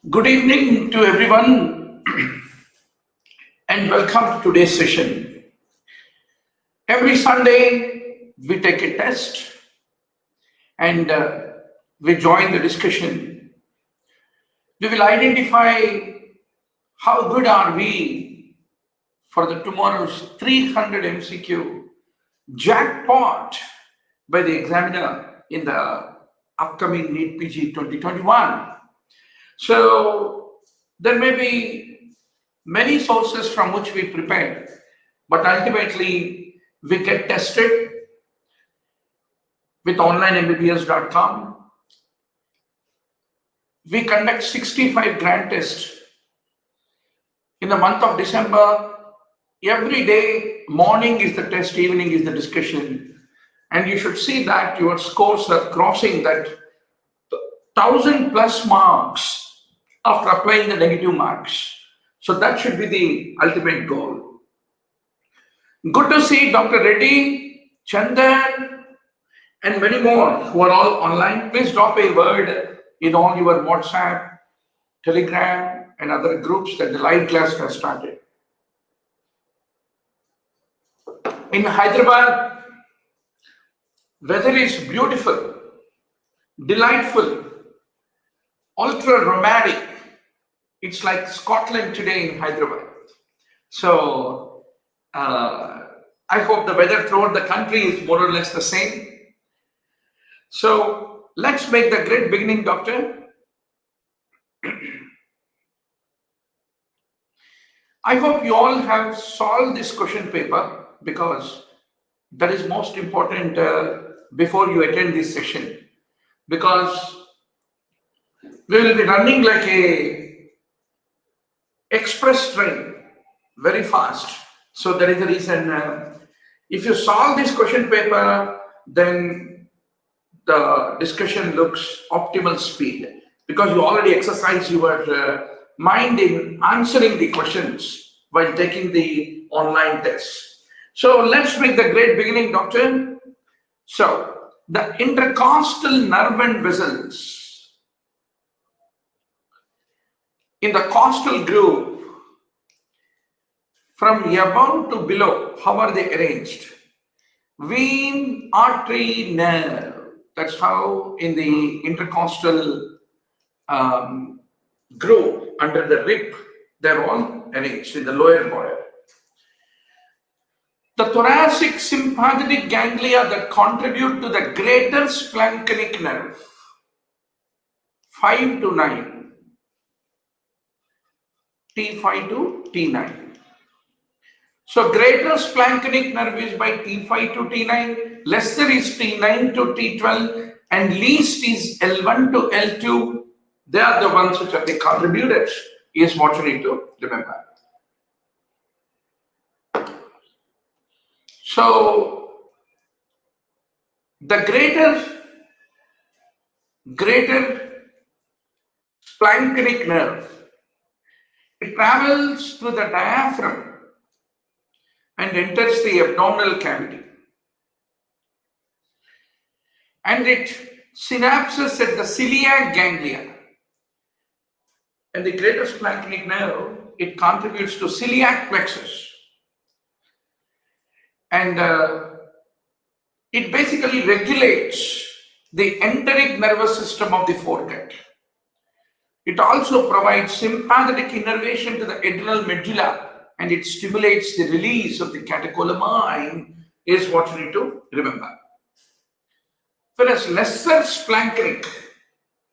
Good evening to everyone and welcome to today's session. Every Sunday we take a test and we join the discussion. We will identify how good are we for the tomorrow's 300 MCQ jackpot by the examiner in the upcoming NEET PG 2021. So there may be many sources from which we prepare, but ultimately we get tested with onlinembbs.com. We conduct 65 grand tests in the month of December. Every day, morning is the test, evening is the discussion. And you should see that your scores are crossing that 1,000+ marks after applying the negative marks. So that should be the ultimate goal. Good to see Dr. Reddy, Chandan, and many more who are all online. Please drop a word in all your WhatsApp, Telegram, and other groups that the live class has started. In Hyderabad, weather is beautiful, delightful, ultra romantic. It's like Scotland today in Hyderabad. So I hope the weather throughout the country is more or less the same. So let's make the great beginning, Doctor. I hope you all have solved this question paper because that is most important before you attend this session, because we will be running like a express train very fast. So that is the reason if you solve this question paper, then the discussion looks optimal speed because you already exercise your mind in answering the questions while taking the online test. So let's make the great beginning, Doctor. So the intercostal nerve and vessels in the costal groove from above to below, how are they arranged? Vein, artery, nerve. That's how in the intercostal groove under the rib, they're all arranged in the lower border. The thoracic sympathetic ganglia that contribute to the greater splanchnic nerve, 5 to 9. T5 to T9. So greater splanchnic nerve is by T5 to T9, lesser is T9 to T12, and least is L1 to L2. They are the ones which are the contributors, is what you need to remember. So the greater splanchnic nerve, it travels through the diaphragm and enters the abdominal cavity. And it synapses at the celiac ganglia. And the greater splanchnic nerve, it contributes to celiac plexus. And it basically regulates the enteric nervous system of the foregut. It also provides sympathetic innervation to the adrenal medulla and it stimulates the release of the catecholamine is what you need to remember. Whereas lesser splanchnic,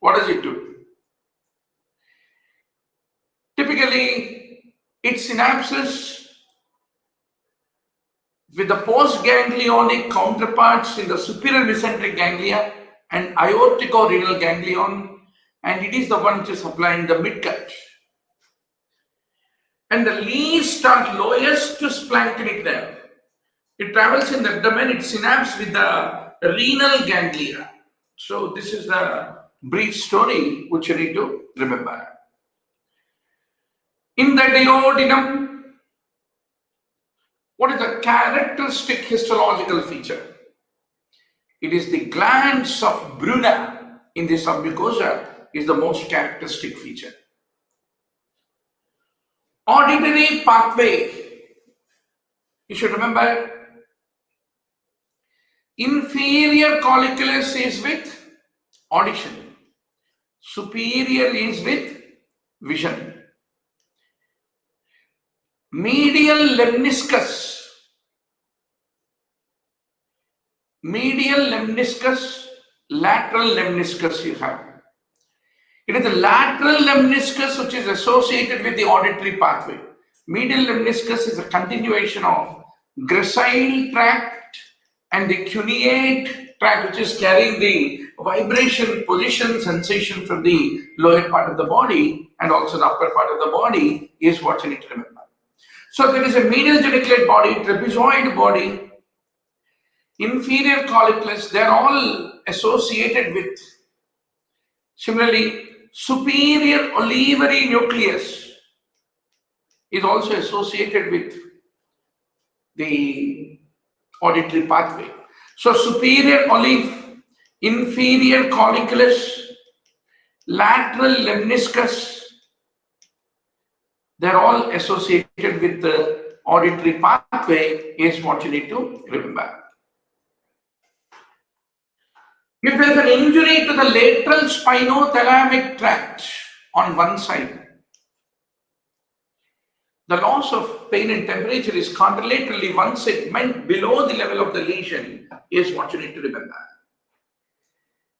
what does it do? Typically, it synapses with the postganglionic counterparts in the superior mesenteric ganglia and aortico-renal ganglion, and it is the one which is supplying the midcut. And the least or lowest splanchnic nerve, it travels in the abdomen, it synapses with the renal ganglia. So this is the brief story which you need to remember. In the duodenum, what is the characteristic histological feature? It is the glands of Bruna in the submucosa is the most characteristic feature. Auditory pathway, you should remember, inferior colliculus is with audition, superior is with vision. Medial lemniscus, lateral lemniscus you have. It is the lateral lemniscus which is associated with the auditory pathway. Medial lemniscus is a continuation of gracile tract and the cuneate tract, which is carrying the vibration, position, sensation from the lower part of the body and also the upper part of the body is what you need to remember. So there is a medial geniculate body, trapezoid body, inferior colliculus, they are all associated with. Similarly, superior olivary nucleus is also associated with the auditory pathway. So superior olive, inferior colliculus, lateral lemniscus, they are all associated with the auditory pathway is what you need to remember. If there is an injury to the lateral spinothalamic tract on one side, the loss of pain and temperature is contralaterally one segment below the level of the lesion is what you need to remember.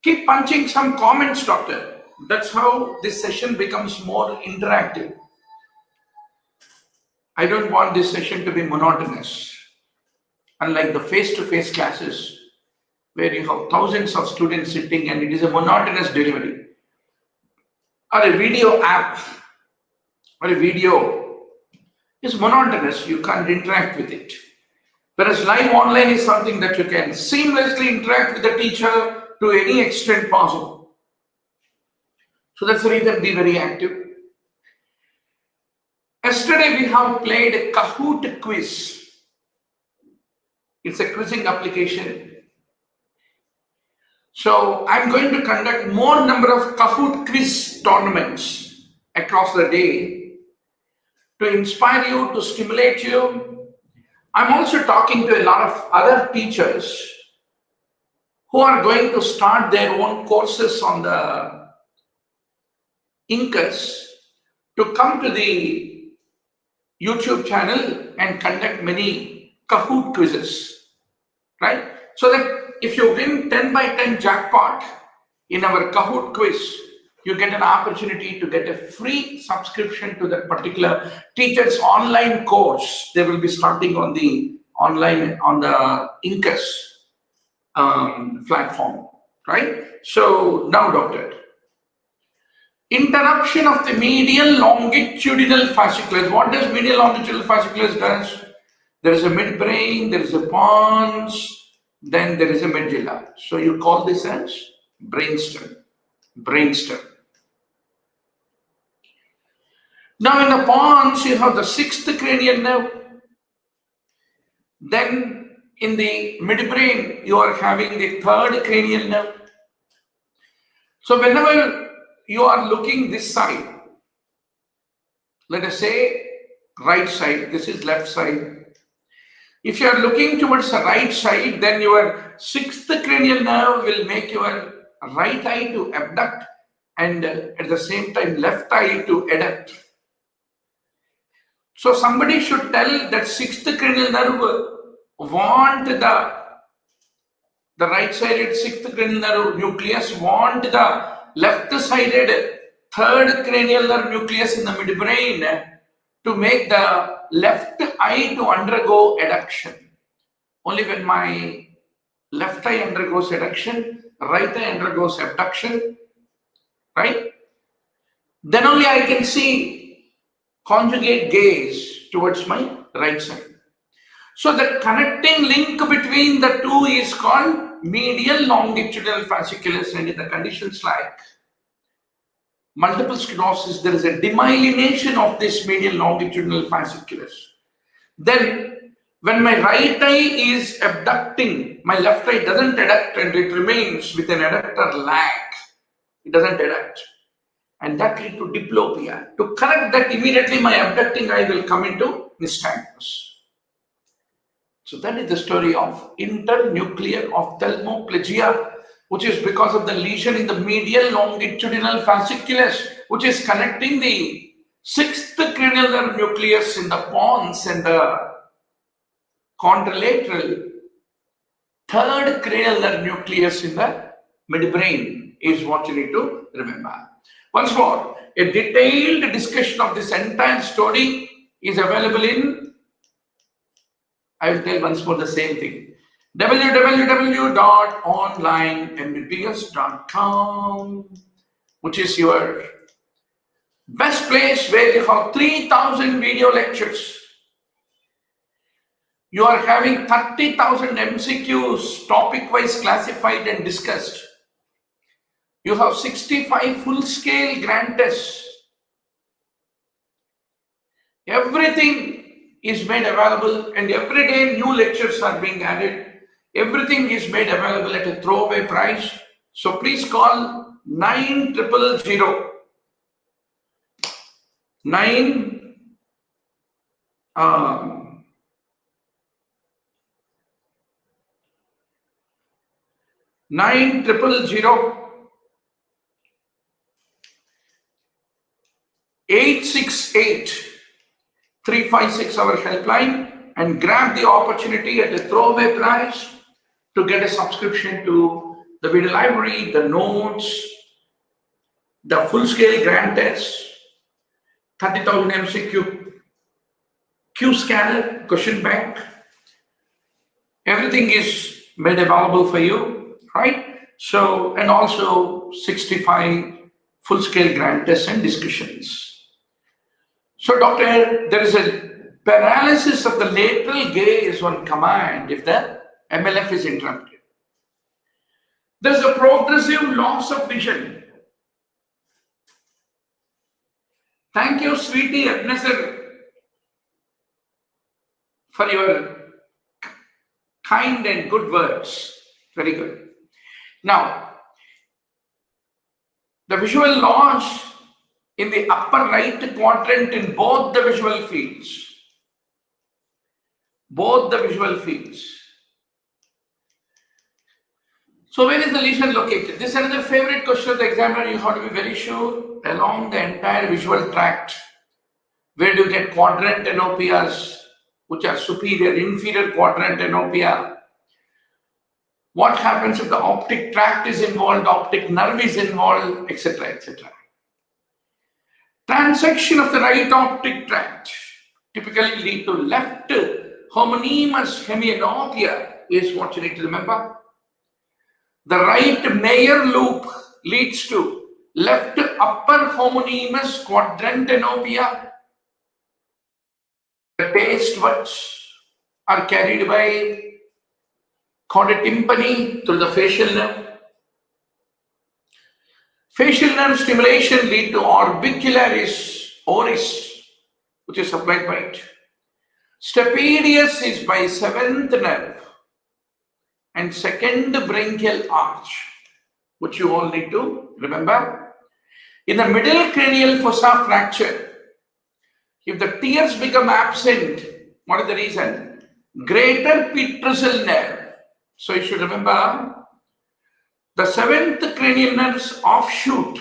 Keep punching some comments, doctor. That's how this session becomes more interactive. I don't want this session to be monotonous. Unlike the face-to-face classes, where you have thousands of students sitting and it is a monotonous delivery. Or a video app, or a video is monotonous, you can't interact with it. Whereas live online is something that you can seamlessly interact with the teacher to any extent possible. So that's the reason be very active. Yesterday we have played a Kahoot quiz. It's a quizzing application. So I'm going to conduct more number of Kahoot quiz tournaments across the day to inspire you, to stimulate you. I'm also talking to a lot of other teachers who are going to start their own courses on the Incus to come to the YouTube channel and conduct many Kahoot quizzes, right? So that if you win 10 by 10 jackpot in our Kahoot quiz, you get an opportunity to get a free subscription to that particular teacher's online course. They will be starting on the online, on the Incus platform, right? So now, doctor, interruption of the medial longitudinal fasciculus. What does medial longitudinal fasciculus does? There is a midbrain, there is a pons, then there is a medulla. So you call this as brainstem. Brainstem. Now in the pons, you have the sixth cranial nerve. Then in the midbrain, you are having the third cranial nerve. So whenever you are looking this side, let us say right side, this is left side. If you are looking towards the right side, then your sixth cranial nerve will make your right eye to abduct and at the same time left eye to adduct. So somebody should tell that sixth cranial nerve want the right-sided sixth cranial nerve nucleus want the left-sided third cranial nerve nucleus in the midbrain to make the left eye to undergo adduction. Only when my left eye undergoes adduction, right eye undergoes abduction, right? Then only I can see conjugate gaze towards my right side. So the connecting link between the two is called medial longitudinal fasciculus, and in the conditions like multiple sclerosis, there is a demyelination of this medial longitudinal fasciculus. Then when my right eye is abducting, my left eye doesn't adduct and it remains with an adductor lag. It doesn't adduct. And that leads to diplopia. To correct that, immediately my abducting eye will come into nystagmus. So that is the story of internuclear ophthalmoplegia, which is because of the lesion in the medial longitudinal fasciculus, which is connecting the sixth cranial nerve nucleus in the pons and the contralateral third cranial nerve nucleus in the midbrain is what you need to remember. Once more, a detailed discussion of this entire story is available in, I will tell once more the same thing, www.onlinembps.com, which is your best place where you have 3,000 video lectures. You are having 30,000 MCQs topic-wise classified and discussed. You have 65 full-scale grand tests. Everything is made available, and every day new lectures are being added. Everything is made available at a throwaway price. So please call 9000 868 356 our helpline, and grab the opportunity at a throwaway price to get a subscription to the video library, the notes, the full-scale grand test, 30,000 MCQ, Q scanner, question bank. Everything is made available for you, right? So, and also 65 full-scale grand tests and discussions. So, doctor, there is a paralysis of the lateral gaze on command if the MLF is interrupted. There is a progressive loss of vision. Thank you, sweetie Abnesser, for your kind and good words. Very good. Now, the visual loss in the upper right quadrant in both the visual fields. Both the visual fields. So where is the lesion located? This is another favorite question of the examiner. You have to be very sure along the entire visual tract. Where do you get quadrant anopias, which are superior, inferior quadrant anopia? What happens if the optic tract is involved, optic nerve is involved, etc., etc. Transection of the right optic tract typically lead to left homonymous hemianopia is what you need to remember. The right Mayer loop leads to left upper homonymous quadrant anopia. The taste buds are carried by chordae tympani through the facial nerve. Facial nerve stimulation lead to orbicularis oris, which is supplied by it. Stapedius is by seventh nerve and second branchial arch, which you all need to remember. In the middle cranial fossa fracture, if the tears become absent, what is the reason? Greater petrosal nerve. So you should remember the seventh cranial nerve's offshoot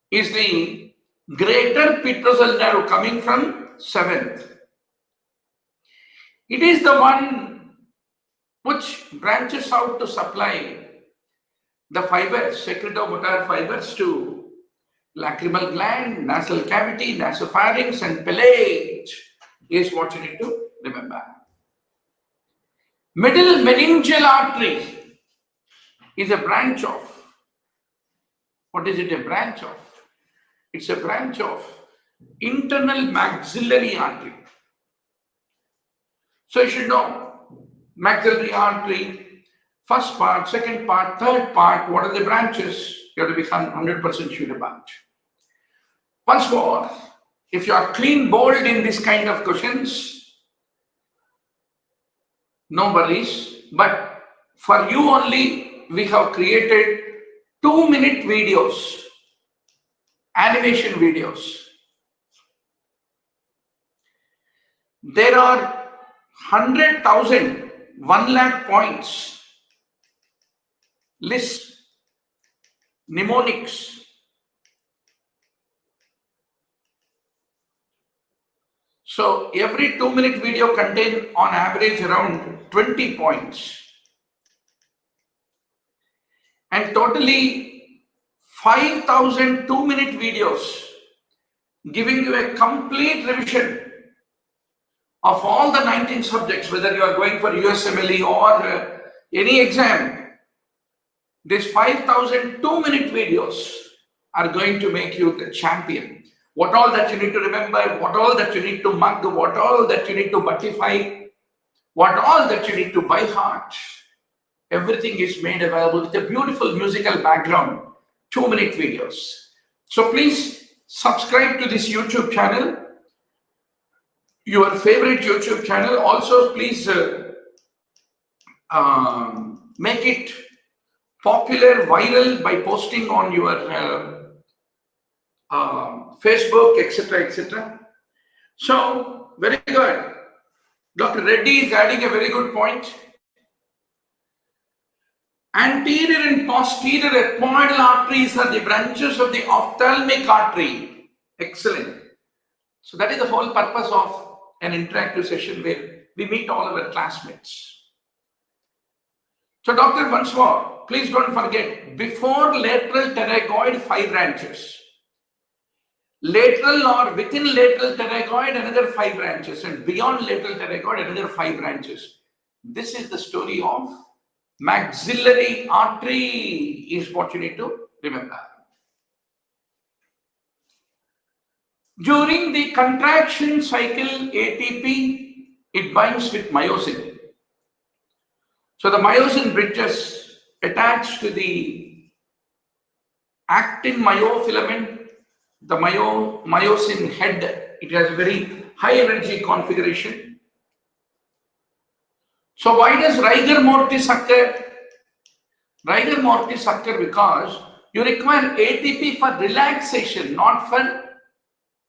is the greater petrosal nerve coming from 7th. It is the one which branches out to supply the fibers, secretomotor fibers to lacrimal gland, nasal cavity, nasopharynx, and palate is what you need to remember. Middle meningeal artery is a branch of. What is it a branch of? It's a branch of internal maxillary artery. So you should know maxillary artery, first part, second part, third part, what are the branches? You have to become 100% sure about. Once more, if you are clean bowled in this kind of questions, no worries, but for you only, we have created 2-minute videos, animation videos. There are 100,000, 1 lakh points, lists, mnemonics. So every 2-minute video contains on average around 20 points. And totally 5,000 2-minute videos giving you a complete revision of all the 19 subjects, whether you are going for USMLE or any exam. These 5,000 2-minute videos are going to make you the champion. What all that you need to remember, what all that you need to mug, what all that you need to buttify, what all that you need to by heart. Everything is made available with a beautiful musical background, 2-minute videos. So please subscribe to this YouTube channel, your favorite YouTube channel. Also, please make it popular, viral by posting on your Facebook, etc., etc. So, very good. Dr. Reddy is adding a very good point. Anterior and posterior ethmoidal arteries are the branches of the ophthalmic artery. Excellent. So that is the whole purpose of an interactive session where we meet all our classmates. So doctor, once more, please don't forget, before lateral pterygoid, 5 branches. Lateral or within lateral pterygoid, another 5 branches, and beyond lateral pterygoid, another 5 branches. This is the story of maxillary artery is what you need to remember. During the contraction cycle, ATP, it binds with myosin. So the myosin bridges attached to the actin myofilament, the myosin head. It has a very high energy configuration. So why does rigor mortis occur? Rigor mortis occur because you require ATP for relaxation, not for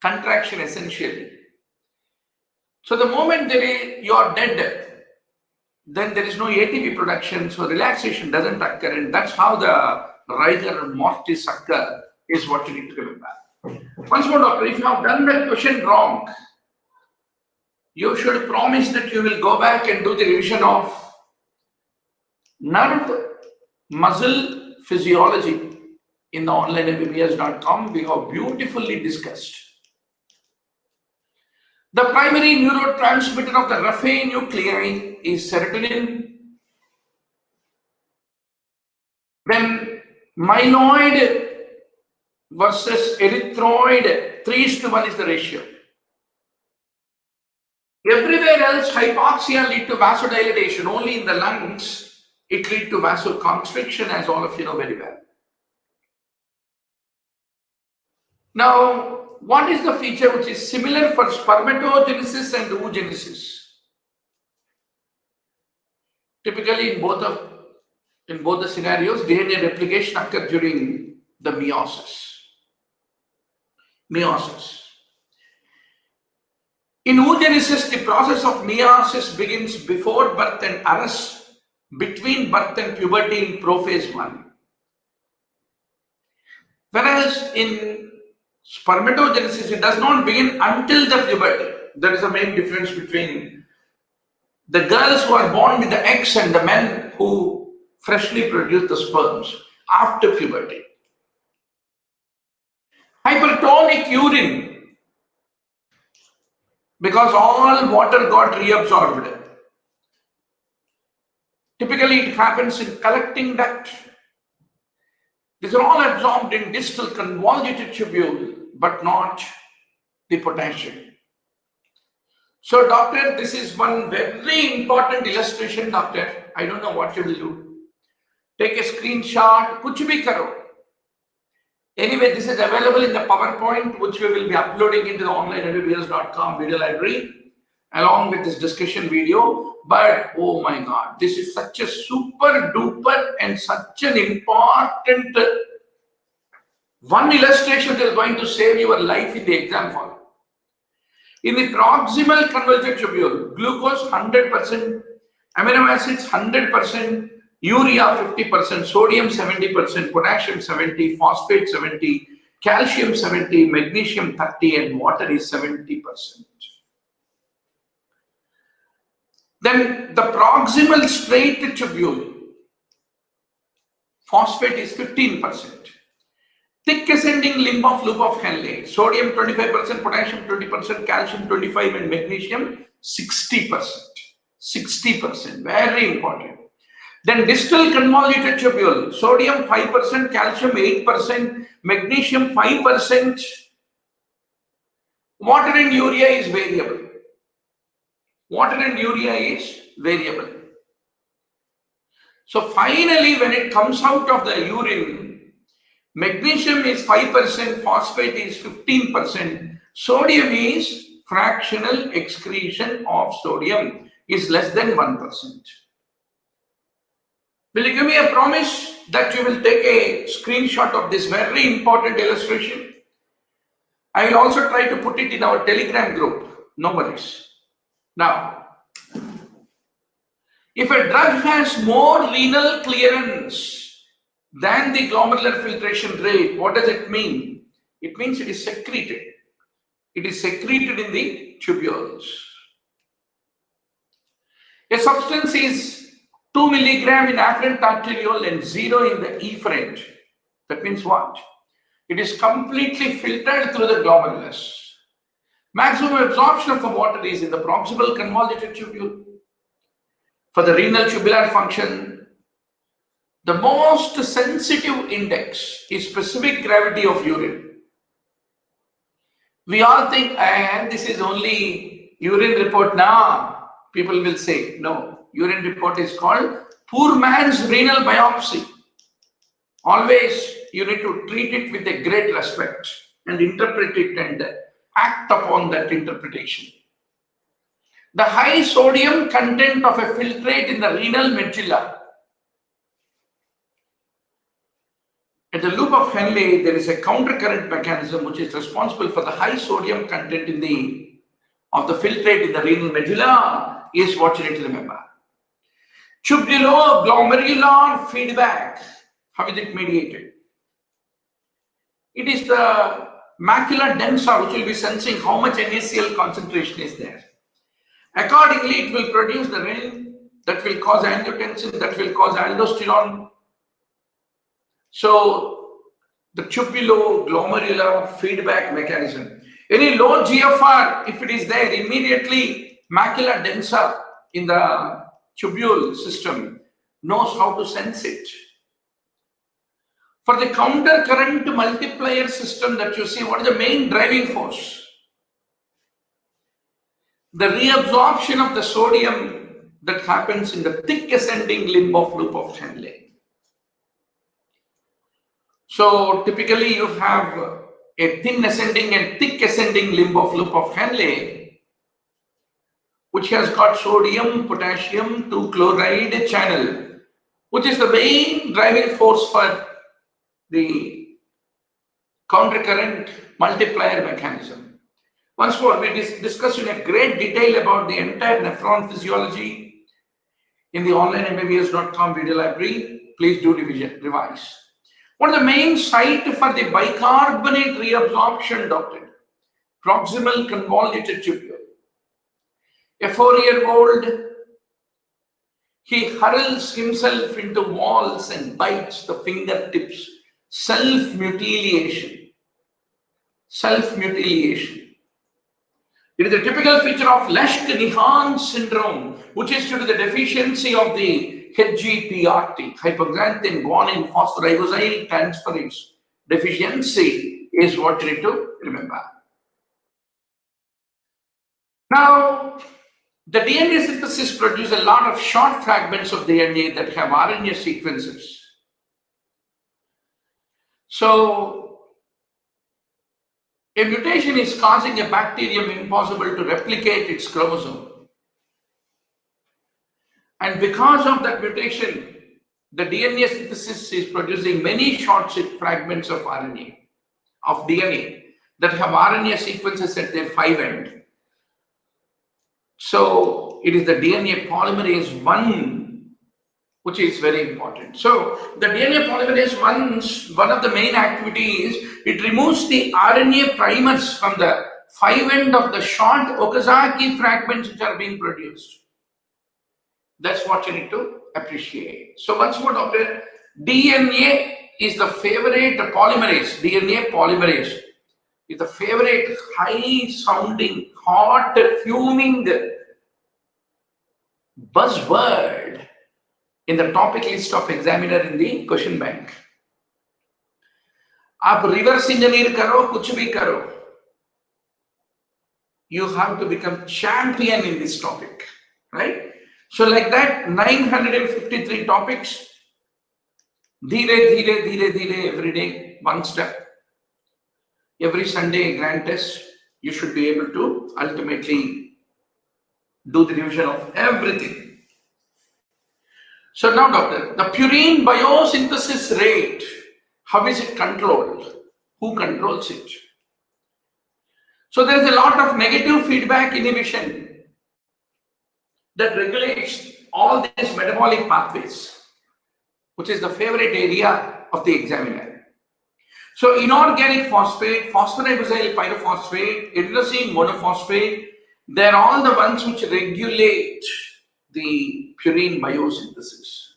contraction essentially. So the moment you are dead, then there is no ATP production, so relaxation doesn't occur, and that's how the rigor mortis occur is what you need to remember. Once more, doctor, if you have done that question wrong, you should promise that you will go back and do the revision of nerve muscle physiology in the onlineMBBS.com. We have beautifully discussed. The primary neurotransmitter of the Raphe nuclei is serotonin. Then myeloid versus erythroid, 3:1 is the ratio. Everywhere else, hypoxia leads to vasodilatation. Only in the lungs, it leads to vasoconstriction, as all of you know very well. Now, what is the feature which is similar for spermatogenesis and oogenesis? Typically, in both the scenarios, DNA replication occurs during the meiosis. In oogenesis, the process of meiosis begins before birth and arrests between birth and puberty in prophase 1. Whereas in spermatogenesis, it does not begin until the puberty. That is the main difference between the girls who are born with the eggs and the men who freshly produce the sperms after puberty. Hypertonic urine, because all water got reabsorbed. Typically, it happens in collecting duct. These are all absorbed in distal convoluted tubule, but not the potassium. So, doctor, this is one very important illustration, doctor. I don't know what you will do. Take a screenshot, kuch bhi karo. Anyway, this is available in the PowerPoint, which we will be uploading into the onlineMBBS.com video library, along with this discussion video. But oh my God, this is such a super duper and such an important one illustration that is going to save your life in the exam hall. In the proximal convoluted tubule, glucose 100%, amino acids 100%, urea 50%, sodium 70%, potassium 70%, phosphate 70%, calcium 70%, magnesium 30%, and water is 70%. Then the proximal straight tubule, phosphate is 15%. Thick ascending limb of loop of Henley, sodium 25%, potassium 20%, calcium 25%, and magnesium 60%. 60%, very important. Then distal convoluted tubule, sodium 5%, calcium 8%, magnesium 5%. Water and urea is variable. Water and urea is variable. So finally, when it comes out of the urine, magnesium is 5%, phosphate is 15%, sodium is fractional excretion of sodium is less than 1%. Will you give me a promise that you will take a screenshot of this very important illustration? I will also try to put it in our Telegram group. No worries. Now, if a drug has more renal clearance than the glomerular filtration rate, what does it mean? It means it is secreted. It is secreted in the tubules. A substance is 2 milligram in afferent arteriole and 0 in the efferent. That means what? It is completely filtered through the glomerulus. Maximum absorption of the water is in the proximal convoluted tubule. For the renal tubular function, the most sensitive index is specific gravity of urine. We all think, this is only urine report now. People will say, no, urine report is called poor man's renal biopsy. Always you need to treat it with a great respect and interpret it and act upon that interpretation. The high sodium content of a filtrate in the renal medulla. At the loop of Henley, there is a countercurrent mechanism which is responsible for the high sodium content of the filtrate in the renal medulla is what you need to remember. Tubulo-glomerular feedback. How is it mediated? It is the macula densa which will be sensing how much NaCl concentration is there. Accordingly, it will produce the renin that will cause angiotensin, that will cause aldosterone. So, the tubulo-glomerular feedback mechanism. Any low GFR, if it is there, immediately macula densa in the tubule system knows how to sense it. For the counter current multiplier system that you see, what is the main driving force? The reabsorption of the sodium that happens in the thick ascending limb of loop of Henley. So typically you have a thin ascending and thick ascending limb of loop of Henley, which has got sodium, potassium, 2-chloride channel, which is the main driving force for the countercurrent multiplier mechanism. Once more, we discussed in a great detail about the entire nephron physiology in the onlineMBBS.com video library. Please do revise. What is the main site for the bicarbonate reabsorption, doctor? Proximal convoluted tubule. A 4-year-old, he hurls himself into walls and bites the fingertips. Self-mutilation. Self-mutilation. It is a typical feature of Lesch-Nyhan syndrome, which is due to the deficiency of the HGPRT, hypoxanthine guanine phosphoribosyl transferase deficiency is what you need to remember. Now, the DNA synthesis produces a lot of short fragments of DNA that have RNA sequences. So, a mutation is causing a bacterium impossible to replicate its chromosome. And because of that mutation, the DNA synthesis is producing many short fragments of RNA, of DNA, that have RNA sequences at their 5 end. So it is the DNA polymerase 1 which is very important. So the DNA polymerase 1, one of the main activities, it removes the RNA primers from the 5 end of the short Okazaki fragments which are being produced. That's what you need to appreciate. So once more, doctor, DNA is the favorite polymerase. DNA polymerase is the favorite high-sounding, hot, fuming buzzword in the topic list of examiner in the question bank. आप reverse engineer करो, कुछ भी करो, you have to become champion in this topic, right? So like that, 953 topics, dhire, every day, one step. Every Sunday, grand test, you should be able to ultimately do the revision of everything. So now, doctor, the purine biosynthesis rate, how is it controlled? Who controls it? So there is a lot of negative feedback inhibition that regulates all these metabolic pathways, which is the favorite area of the examiner. So inorganic phosphate, phosphoribosyl pyrophosphate, adenosine monophosphate, they're all the ones which regulate the purine biosynthesis.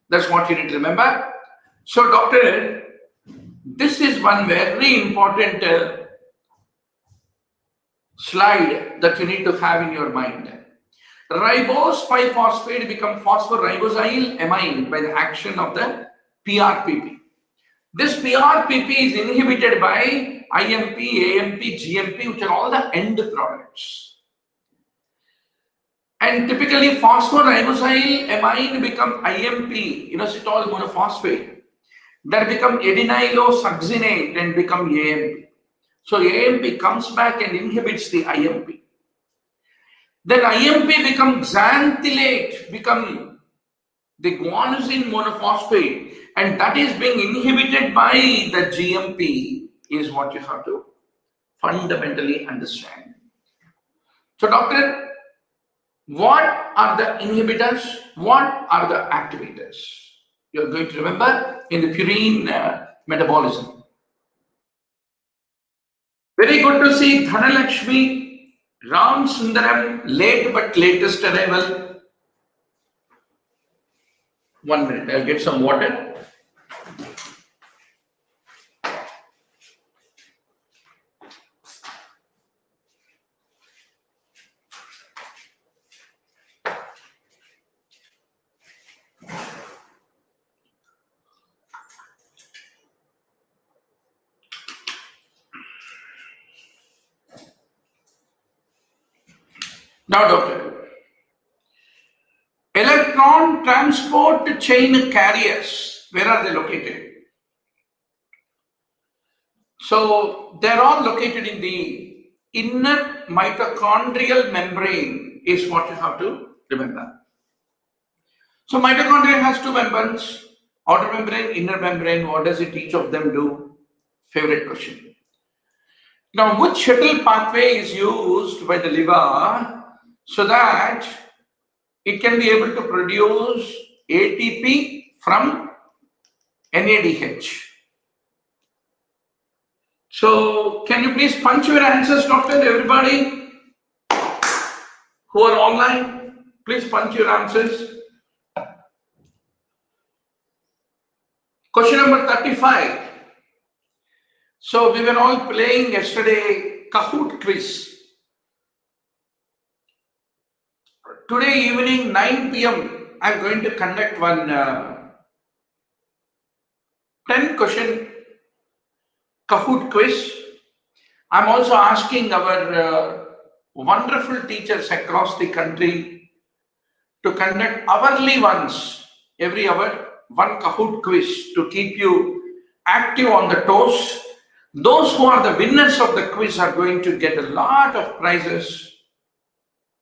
That's what you need to remember. So doctor, this is one very important slide that you need to have in your mind. Ribose 5-phosphate become phosphoribosyl amine by the action of the PRPP. This PRPP is inhibited by IMP, AMP, GMP, which are all the end products. And typically phosphoribosyl amine become IMP, inositol monophosphate, that become adenylosuccinate and become AMP. So AMP comes back and inhibits the IMP. Then IMP becomes xanthylate, become the guanosine monophosphate, and that is being inhibited by the GMP is what you have to fundamentally understand. So doctor, what are the inhibitors? What are the activators? You're going to remember in the purine metabolism. Very good to see Dhanalakshmi, Ram Sundaram, late but latest arrival. 1 minute, I'll get some water. Now, doctor, electron transport chain carriers, where are they located? So, they're all located in the inner mitochondrial membrane is what you have to remember. So, mitochondria has 2 membranes, outer membrane, inner membrane. What does each of them do? Favorite question. Now, which shuttle pathway is used by the liver so that it can be able to produce ATP from NADH? So, can you please punch your answers, doctor, everybody? who are online, please punch your answers. Question number 35. So we were all playing yesterday Kahoot quiz. Today evening 9 p.m. I'm going to conduct one 10 question Kahoot quiz. I'm also asking our wonderful teachers across the country to conduct hourly ones, every hour, one Kahoot quiz to keep you active on the toes. Those who are the winners of the quiz are going to get a lot of prizes.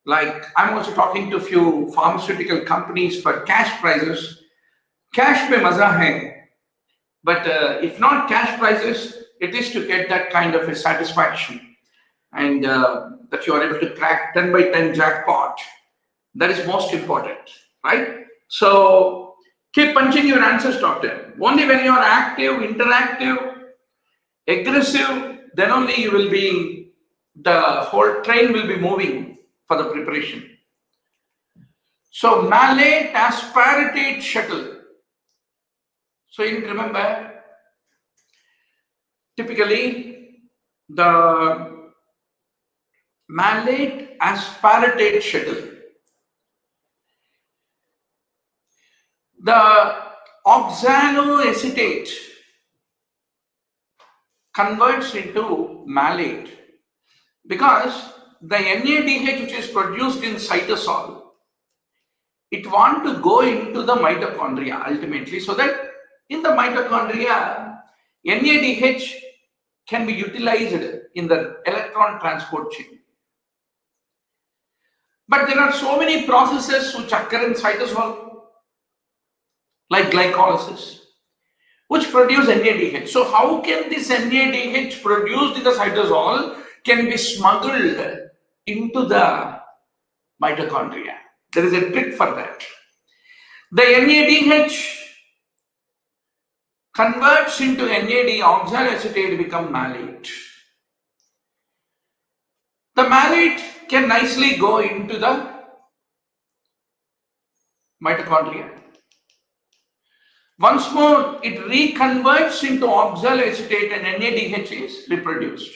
Like I'm also talking to a few pharmaceutical companies for cash prizes. Cash pe maza hai. But if not cash prizes, it is to get that kind of a satisfaction and that you are able to crack 10 by 10 jackpot. That is most important, right? So keep punching your answers, doctor. Only when you are active, interactive, aggressive, then only you will be, the whole train will be moving for the preparation. So malate aspartate shuttle. So you need to remember, typically the malate aspartate shuttle, the oxaloacetate converts into malate because the NADH which is produced in cytosol, it wants to go into the mitochondria ultimately, so that in the mitochondria NADH can be utilized in the electron transport chain. But there are so many processes which occur in cytosol, like glycolysis, which produce NADH. So how can this NADH produced in the cytosol can be smuggled into the mitochondria? There is a trick for that. The NADH converts into NAD, oxaloacetate become malate. The malate can nicely go into the mitochondria. Once more, it reconverts into oxaloacetate and NADH is reproduced.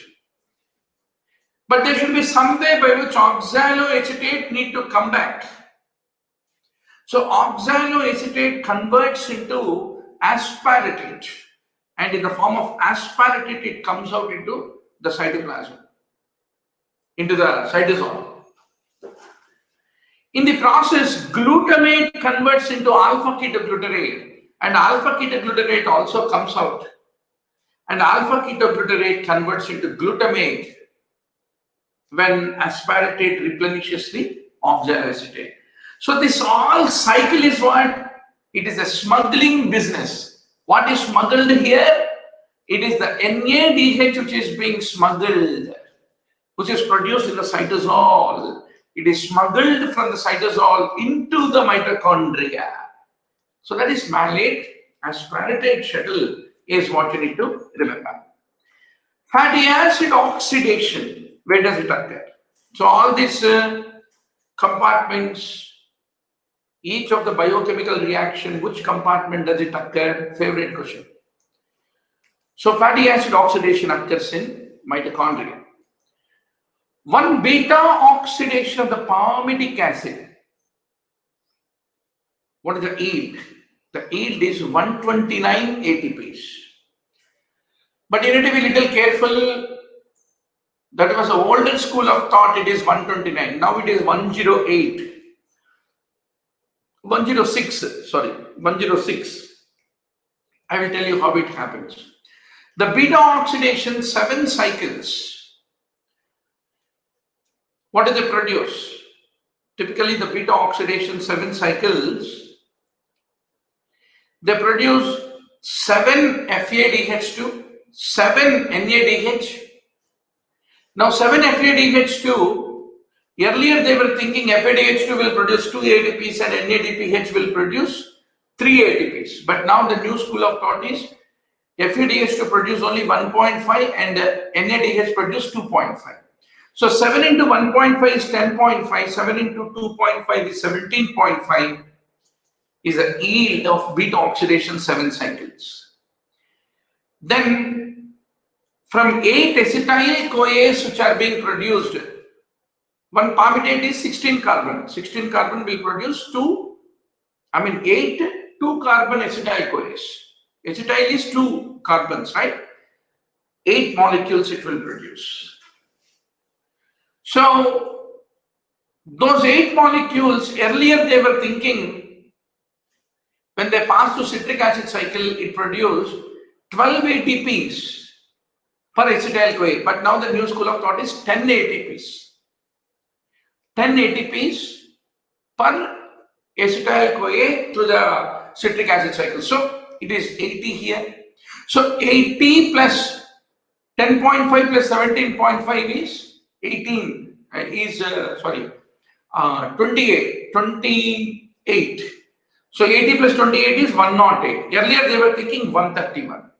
But there should be some way by which oxaloacetate need to come back. So oxaloacetate converts into aspartate, and in the form of aspartate it comes out into the cytoplasm, into the cytosol. In the process, glutamate converts into alpha ketoglutarate, and alpha ketoglutarate also comes out, and alpha ketoglutarate converts into glutamate when aspartate replenishes the oxaloacetate. So this all cycle is what? It is a smuggling business. What is smuggled here? It is the NADH which is being smuggled, which is produced in the cytosol. It is smuggled from the cytosol into the mitochondria. So that is malate aspartate shuttle is what you need to remember. Fatty acid oxidation, where does it occur? So all these compartments, each of the biochemical reaction, which compartment does it occur? Favorite question. So fatty acid oxidation occurs in mitochondria. One beta oxidation of the palmitic acid. What is the yield? The yield is 129 ATPs. But you need to be a little careful. That was the older school of thought, it is 129. Now it is 106. I will tell you how it happens. The beta oxidation 7 cycles. What do they produce? Typically the beta oxidation 7 cycles, they produce 7 FADH2, 7 NADH. Now 7 FADH2, earlier they were thinking FADH2 will produce 2 ATPs and NADPH will produce 3 ATPs. But now the new school of thought is FADH2 produce only 1.5 and NADH produce 2.5. So 7 into 1.5 is 10.5, 7 into 2.5 is 17.5, is a yield of beta oxidation 7 cycles. Then from 8 acetyl CoAs which are being produced, one palmitate is 16 carbon. 16 carbon will produce 8 2 carbon acetyl CoAs. Acetyl is 2 carbons, right? 8 molecules it will produce. So those 8 molecules, earlier they were thinking when they passed through citric acid cycle, it produced 12 ATPs per acetyl CoA. But now the new school of thought is 10 ATPs. 10 ATPs per acetyl CoA to the citric acid cycle. So it is 80 here. So 80 plus 10.5 plus 17.5 is 18. 28. So 80 plus 28 is 108. Earlier they were thinking 131.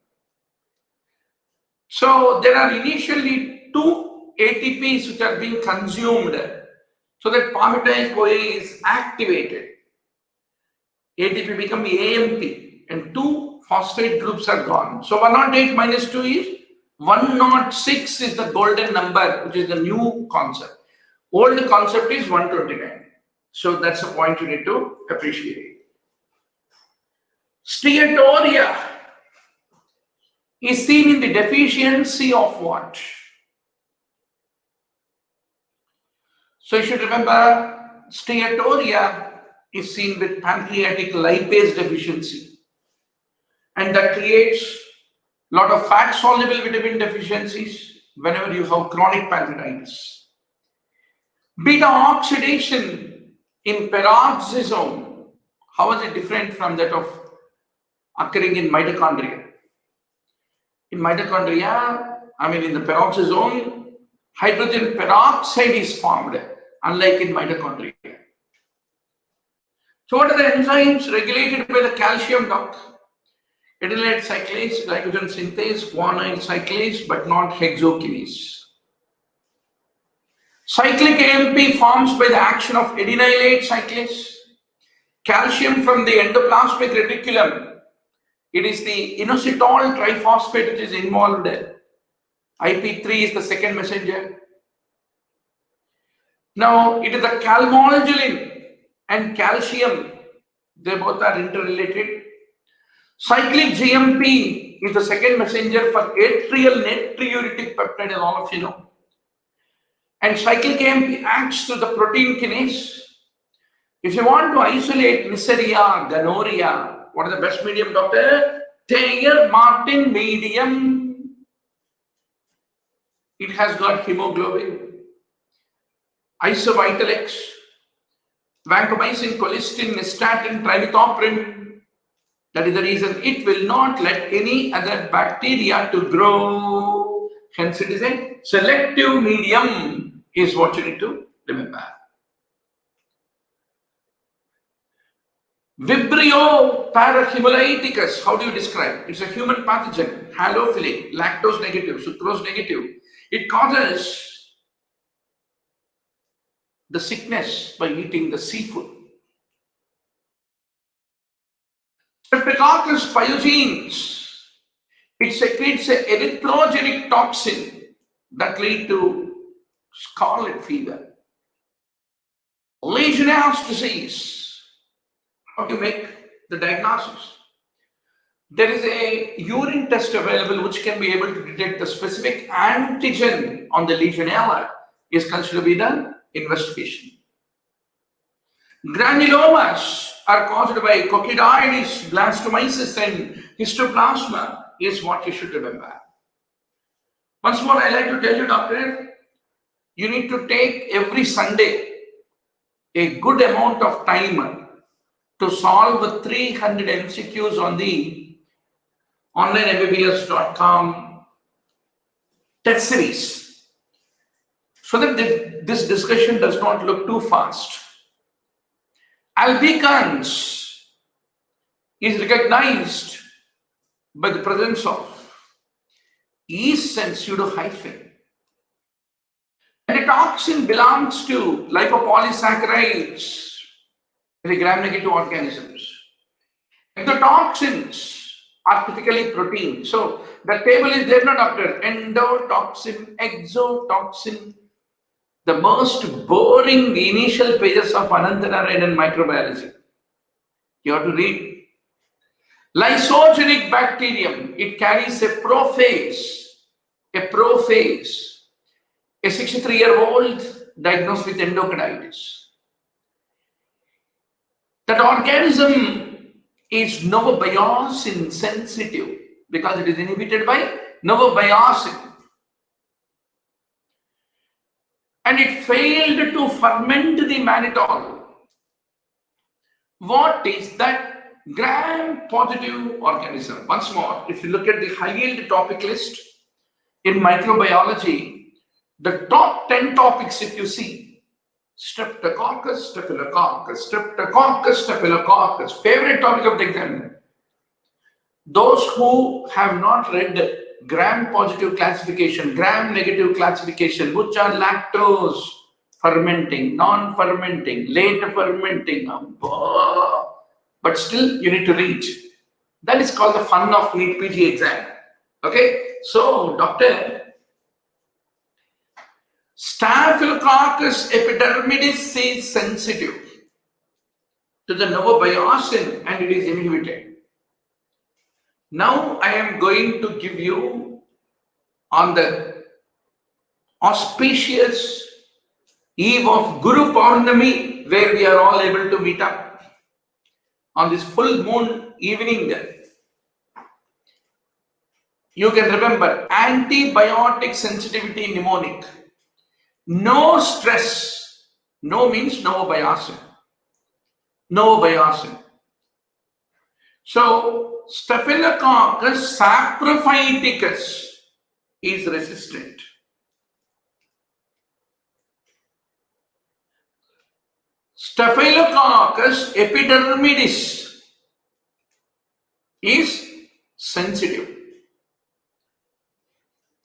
So there are initially 2 ATPs which are being consumed so that palmityl CoA is activated. ATP become AMP and 2 phosphate groups are gone. So 108 minus 2 is 106 is the golden number, which is the new concept. Old concept is 129. So that's the point you need to appreciate. Steatorrhea is seen in the deficiency of what? So you should remember, steatorrhea is seen with pancreatic lipase deficiency, and that creates a lot of fat soluble vitamin deficiencies whenever you have chronic pancreatitis. Beta oxidation in peroxisome, how is it different from that of occurring in mitochondria? In mitochondria, in the peroxisome, hydrogen peroxide is formed, unlike in mitochondria. So what are the enzymes regulated by the calcium duct? Adenylate cyclase, glycogen synthase, guanyl cyclase, but not hexokinase. Cyclic AMP forms by the action of adenylate cyclase. Calcium from the endoplasmic reticulum. It is the inositol triphosphate which is involved. IP3 is the second messenger. Now it is the calmodulin and calcium. They both are interrelated. Cyclic GMP is the second messenger for atrial natriuretic peptide, as all of you know. And cyclic AMP acts to the protein kinase. If you want to isolate Neisseria, gonorrhea, what is the best medium, doctor? Thayer-Martin medium. It has got hemoglobin, isovital-X, vancomycin, colistin, nystatin, trimethoprim. That is the reason it will not let any other bacteria to grow. Hence it is a selective medium is what you need to remember. Vibrio parahemolyticus, how do you describe? It's a human pathogen, halophilic, lactose negative, sucrose negative. It causes the sickness by eating the seafood. Streptococcus pyogenes, it secretes an erythrogenic toxin that leads to scarlet fever. Legionnaires disease, how do you make the diagnosis? There is a urine test available which can be able to detect the specific antigen on the Legionella is considered to be the investigation. Granulomas are caused by coccidioides, blastomyces and histoplasma is what you should remember. Once more, I like to tell you, doctor, you need to take every Sunday a good amount of time to solve 300 MCQs on the onlinembbs.com test series so that this discussion does not look too fast. Albicans is recognized by the presence of yeast and pseudohyphen. And the toxin belongs to lipopolysaccharides, the gram-negative organisms. Endotoxins are typically proteins. So the table is there, no doctor. Endotoxin, exotoxin, the most boring initial pages of Ananthanarayan in microbiology. You have to read. Lysogenic bacterium, it carries a prophase. A 63-year-old diagnosed with endocarditis. That organism is novobiocin sensitive because it is inhibited by novobiocin. And it failed to ferment the mannitol. What is that? Gram-positive organism. Once more, if you look at the high-yield topic list in microbiology, the top 10 topics, if you see, Streptococcus, Staphylococcus, Streptococcus, Staphylococcus, favorite topic of the examiner. Those who have not read gram-positive classification, gram-negative classification, which are lactose fermenting, non-fermenting, late fermenting, but still you need to read. That is called the fun of NEET PG exam. Okay, so doctor, Staphylococcus epidermidis is sensitive to the novobiocin and it is inhibited. Now I am going to give you on the auspicious eve of Guru Purnami, where we are all able to meet up on this full moon evening. You can remember antibiotic sensitivity mnemonic. No stress. No means novobiocin. Novobiocin. So Staphylococcus saprophyticus is resistant. Staphylococcus epidermidis is sensitive.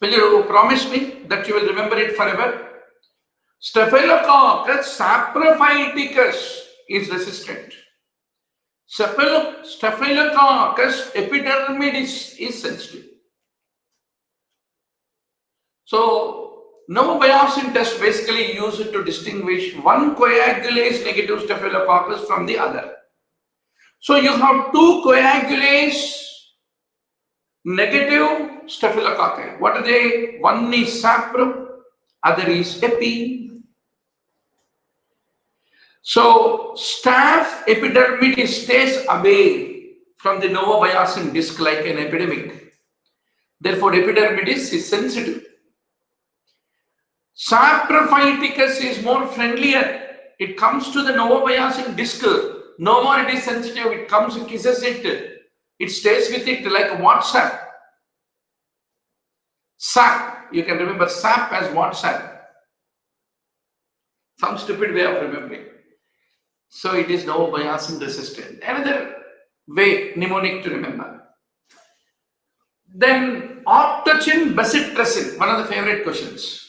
Will you promise me that you will remember it forever? Staphylococcus saprophyticus is resistant. Staphylococcus epidermidis is sensitive. So, novobiocin test basically used to distinguish one coagulase negative staphylococcus from the other. So, you have two coagulase negative staphylococci. What are they? One is sapro, other is epi. So, staph epidermidis stays away from the novobiocin disc like an epidemic. Therefore, epidermidis is sensitive. Saprophyticus is more friendlier. It comes to the novobiocin disc. No more it is sensitive. It comes, it kisses it. It stays with it like WhatsApp. SAP. You can remember SAP as WhatsApp. Some stupid way of remembering. So it is novobiocin resistant. Another way mnemonic to remember. Then octochin bacitracin, one of the favorite questions.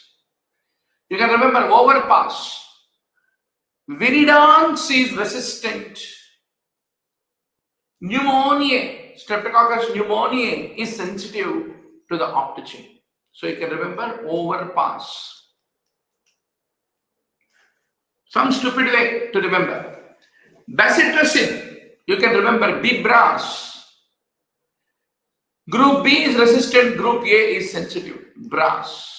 You can remember overpass. Viridans is resistant. Pneumoniae, Streptococcus pneumoniae is sensitive to the octochin. So you can remember overpass. Some stupid way to remember. Bacitracin, you can remember Bibras. Group B is resistant, Group A is sensitive. Brass.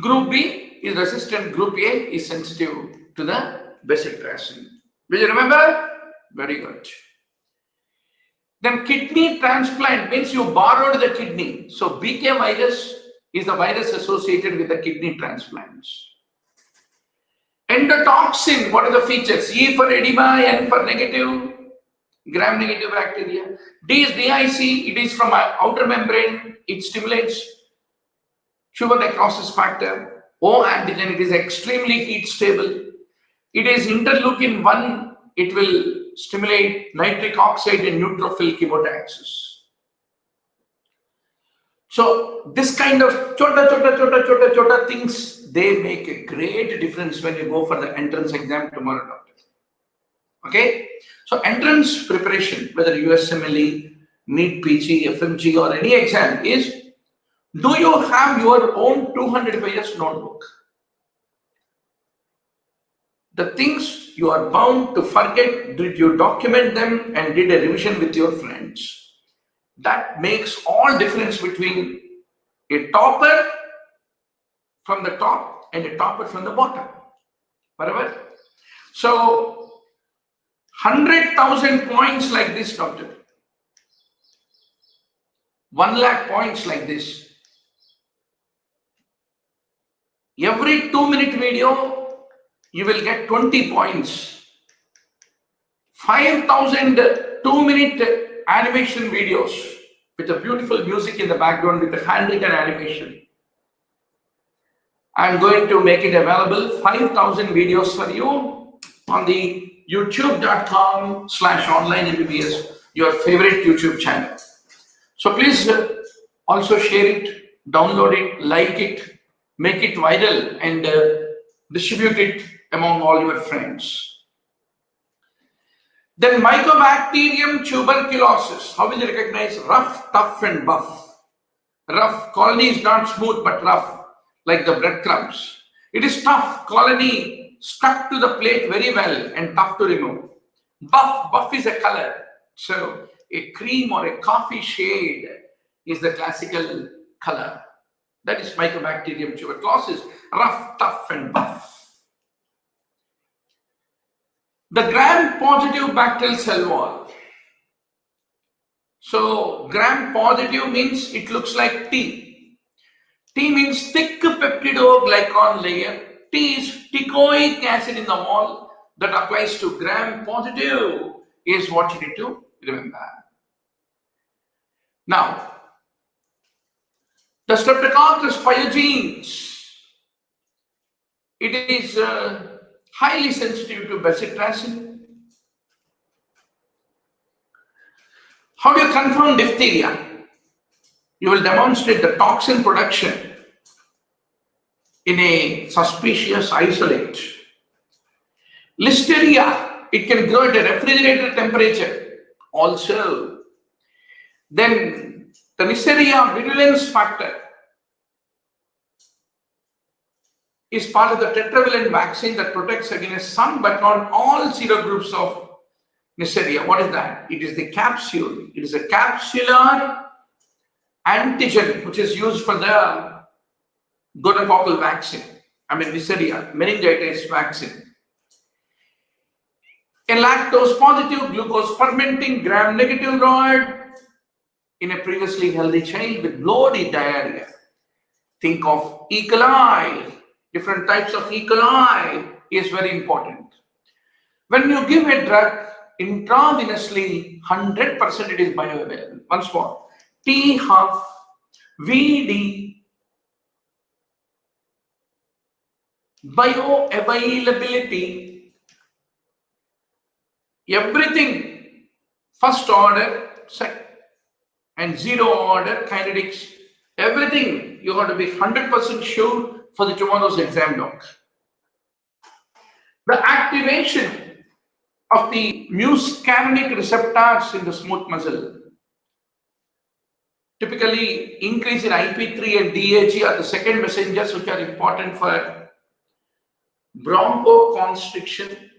Group B is resistant, Group A is sensitive to the bacitracin. Will you remember? Very good. Then kidney transplant means you borrowed the kidney. So BK virus is the virus associated with the kidney transplants. Endotoxin, what are the features? E for edema, N for negative, gram-negative bacteria. D is DIC, it is from outer membrane, it stimulates sugar necrosis factor. O antigen, it is extremely heat stable. It is interleukin 1, it will stimulate nitric oxide and neutrophil chemotaxis. So this kind of chota things, they make a great difference when you go for the entrance exam tomorrow, doctor. Okay, so entrance preparation, whether USMLE, NEET, PG, FMG or any exam is, do you have your own 200 pages notebook? The things you are bound to forget, did you document them and did a revision with your friends? That makes all difference between a topper from the top and a topper from the bottom. Whatever. So 100,000 points like this, doctor. 1 lakh points like this. Every 2-minute video, you will get 20 points. 5,000 2-minute animation videos with a beautiful music in the background with a handwritten animation. I'm going to make it available, 5,000 videos for you on the youtube.com/onlinembbs, your favorite YouTube channel. So please also share it, download it, like it, make it viral and distribute it among all your friends. Then Mycobacterium tuberculosis. How will you recognize? Rough, tough and buff. Rough, colony is not smooth but rough, like the breadcrumbs. It is tough, colony stuck to the plate very well and tough to remove. Buff, buff is a color. So a cream or a coffee shade is the classical color. That is Mycobacterium tuberculosis, rough, tough and buff. The gram-positive bacterial cell wall. So gram-positive means it looks like T. T means thick peptidoglycan layer. T is teichoic acid in the wall. That applies to gram-positive is what you need to remember. Now, the Streptococcus pyogenes. It is highly sensitive to bacitracin. How do you confirm diphtheria? You will demonstrate the toxin production in a suspicious isolate. Listeria, it can grow at a refrigerator temperature also. Then the Neisseria virulence factor is part of the tetravalent vaccine that protects against some but not all serogroups of Neisseria. What is that? It is the capsule. It is a capsular antigen which is used for the gonococcal vaccine. Neisseria, meningitis vaccine. A lactose-positive glucose fermenting gram-negative rod in a previously healthy child with bloody diarrhea. Think of E. coli. Different types of E. coli is very important. When you give a drug intravenously, 100% it is bioavailable. Once more, T half, VD, bioavailability, everything, first order, second, and 0 order kinetics, everything you have to be 100% sure for the tomorrow's exam, doc. The activation of the muscarinic receptors in the smooth muscle. Typically, increase in IP3 and DAG are the second messengers which are important for bronchoconstriction.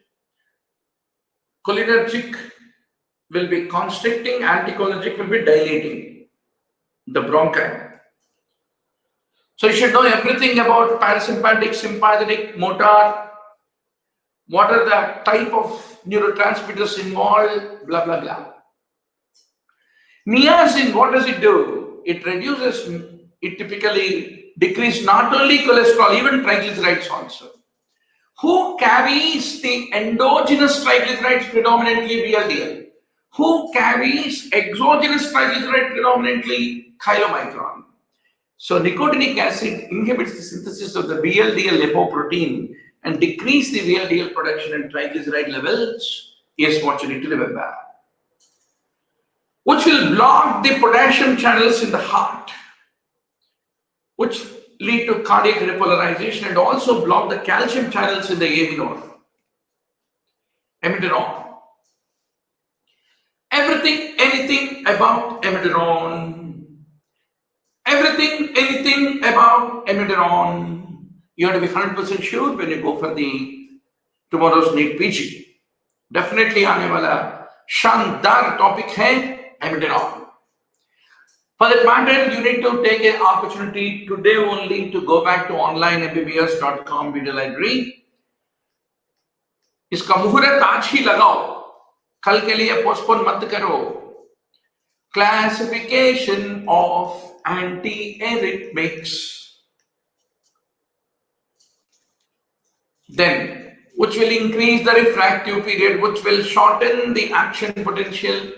Cholinergic will be constricting, anticholinergic will be dilating the bronchi. So you should know everything about parasympathetic, sympathetic, motor, what are the type of neurotransmitters involved, blah, blah, blah. Niacin, what does it do? It reduces, it typically decreases not only cholesterol, even triglycerides also. Who carries the endogenous triglycerides predominantly? VLDL. Who carries exogenous triglyceride predominantly? Chylomicron. So nicotinic acid inhibits the synthesis of the VLDL lipoprotein and decrease the VLDL production and triglyceride levels is what you need to remember. Which will block the potassium channels in the heart. which lead to cardiac repolarization and also block the calcium channels in the AV node. Amiodarone. Everything, anything about amiodarone. Everything, anything about amiodarone. You have to be 100% sure when you go for the tomorrow's NEET PG. Definitely आने वाला शानदार topic है amiodarone. For that matter, you need to take an opportunity today only to go back to onlinembbs.com video library. इसका मुहूर्त आज ही लगाओ, कल के लिए पोस्टपोन मत करो. Classification of antiarrhythmics. Then, which will increase the refractive period, which will shorten the action potential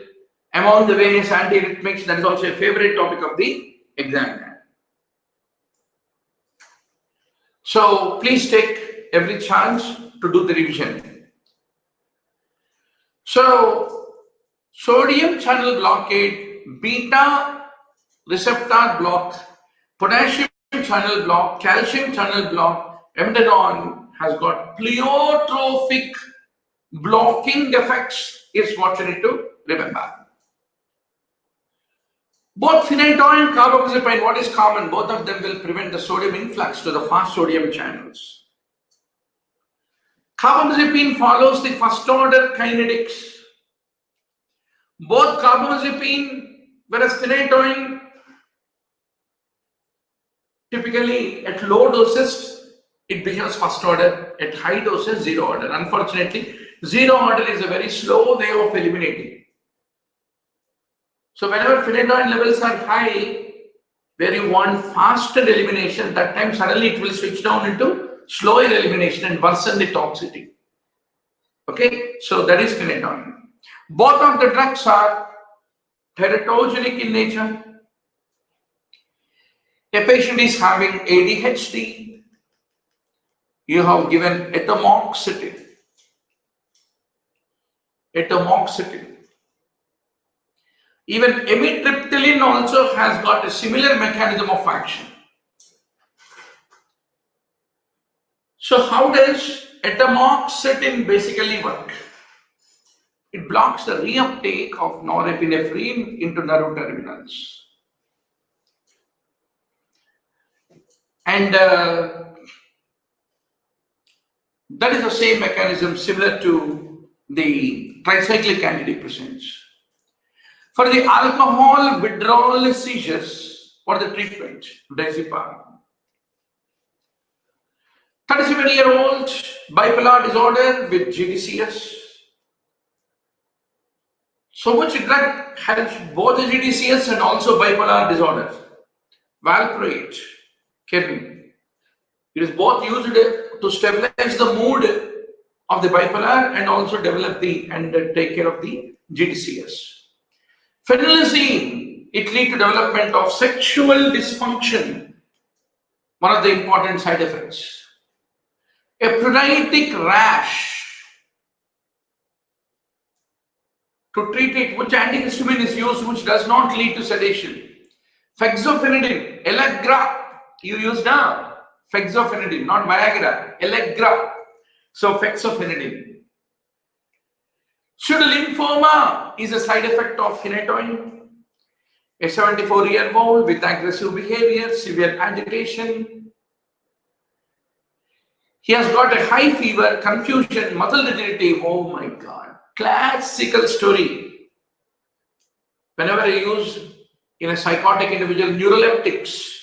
among the various antiarrhythmics. That is also a favorite topic of the examiner. So please take every chance to do the revision. So sodium channel blockade, beta receptor block, potassium channel block, calcium channel block, amiodarone has got pleiotropic blocking effects is what you need to remember. Both phenytoin and carbamazepine, what is common? Both of them will prevent the sodium influx to the fast sodium channels. Carbamazepine follows the first order kinetics. Both carbamazepine, whereas phenytoin, typically at low doses, it behaves first order, at high doses, zero order. Unfortunately, zero order is a very slow way of eliminating. So whenever phenytoin levels are high, where you want faster elimination, that time suddenly it will switch down into slower elimination and worsen the toxicity. Okay, so that is phenytoin. Both of the drugs are teratogenic in nature. A patient is having ADHD. You have given atomoxetine. Even amitriptyline also has got a similar mechanism of action. So how does atomoxetine basically work? It blocks the reuptake of norepinephrine into nerve terminals. And that is the same mechanism similar to the tricyclic antidepressants. For the alcohol withdrawal seizures, for the treatment, Diazepam. 37-year-old bipolar disorder with GDCS. So which drug helps both the GDCS and also bipolar disorder? Valproic. It is both used to stabilize the mood of the bipolar and also develop and take care of the GDCS. Phenylazine, it leads to development of sexual dysfunction, one of the important side effects. A pruritic rash. To treat it, which antihistamine is used, which does not lead to sedation? Fexofenadine, Allegra, you use now. Fexofenadine, not Viagra, Allegra. So fexofenadine. Pseudolymphoma is a side effect of phenytoin. A 74-year-old with aggressive behavior, severe agitation. He has got a high fever, confusion, muscle rigidity. Oh my God. Classical story. Whenever you use in a psychotic individual neuroleptics,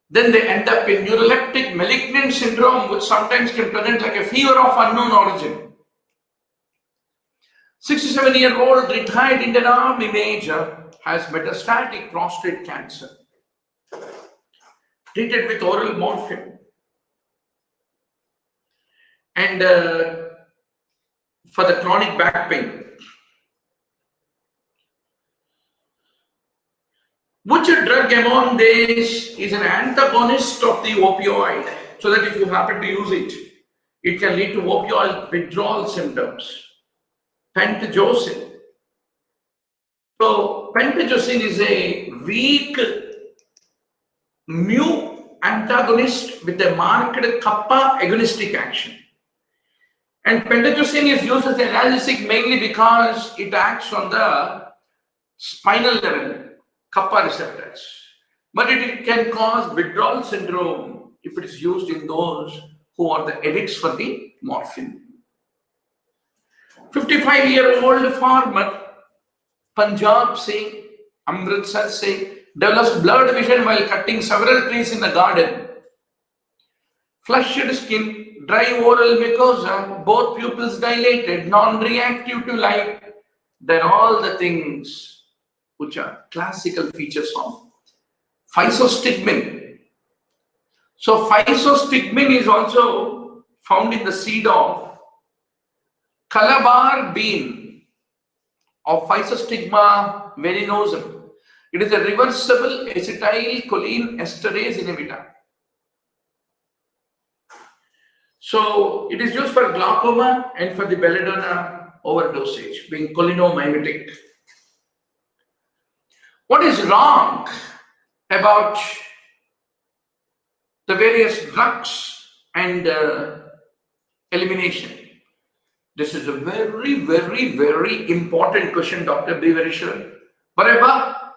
then they end up in neuroleptic malignant syndrome, which sometimes can present like a fever of unknown origin. 67-year-old retired Indian Army major has metastatic prostate cancer. Treated with oral morphine. And for the chronic back pain. Which drug among these is an antagonist of the opioid? So that if you happen to use it, it can lead to opioid withdrawal symptoms. Pentagocin. So pentagocin is a weak mu antagonist with a marked kappa agonistic action. And pentatoxin is used as an analgesic mainly because it acts on the spinal level, kappa receptors. But it can cause withdrawal syndrome if it is used in those who are the addicts for the morphine. 55-year-old farmer, Punjab C, Amritsar C, develops blurred vision while cutting several trees in the garden. Flushed skin, dry oral mucosa, both pupils dilated, non-reactive to light. They're all the things which are classical features of physostigmine. So physostigmine is also found in the seed of calabar bean of Physostigma velinosum. It is a reversible acetylcholine esterase inhibitor. So it is used for glaucoma and for the belladonna overdosage, being cholinomimetic. What is wrong about the various drugs and elimination? This is a very, very, very important question, Dr. Be very sure. But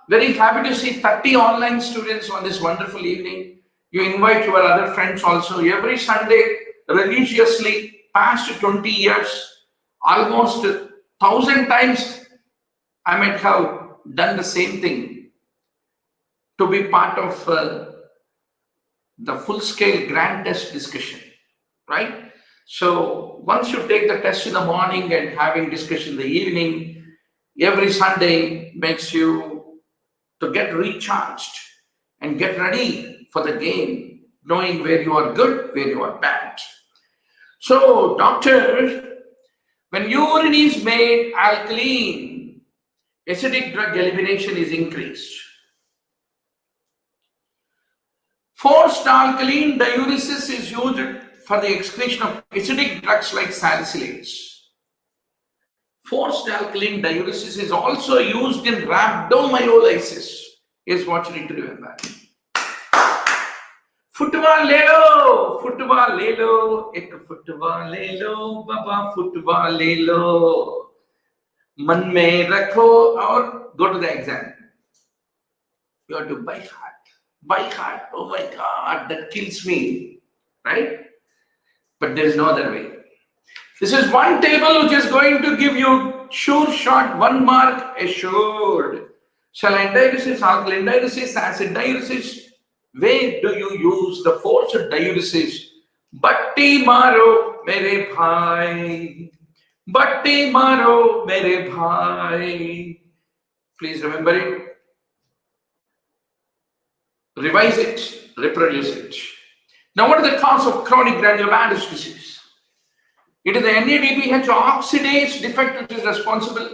very happy to see 30 online students on this wonderful evening. You invite your other friends also. Every Sunday, religiously, past 20 years, almost 1,000 times, I might have done the same thing to be part of the full-scale grand test discussion, right? So once you take the test in the morning and having discussion in the evening, every Sunday makes you to get recharged and get ready for the game, knowing where you are good, where you are bad. So, doctor, when urine is made alkaline, acidic drug elimination is increased. Forced alkaline diuresis is used for the excretion of acidic drugs like salicylates. Forced alkaline diuresis is also used in rhabdomyolysis, is what you need to remember. Football le lo, ek football le lo, baba football le lo. Man mein rakho, or go to the exam. You have to by heart. Oh my God, that kills me, right? But there is no other way. This is one table which is going to give you sure shot 1 mark assured. Saline diuresis, alkaline diuresis, acid diuresis. Where do you use the forced diuresis? Batti maro mere bhai. Batti maro mere bhai. Please remember it. Revise it. Reproduce it. Now, what is the cause of chronic granulomatous disease? It is the NADPH oxidase defect which is responsible.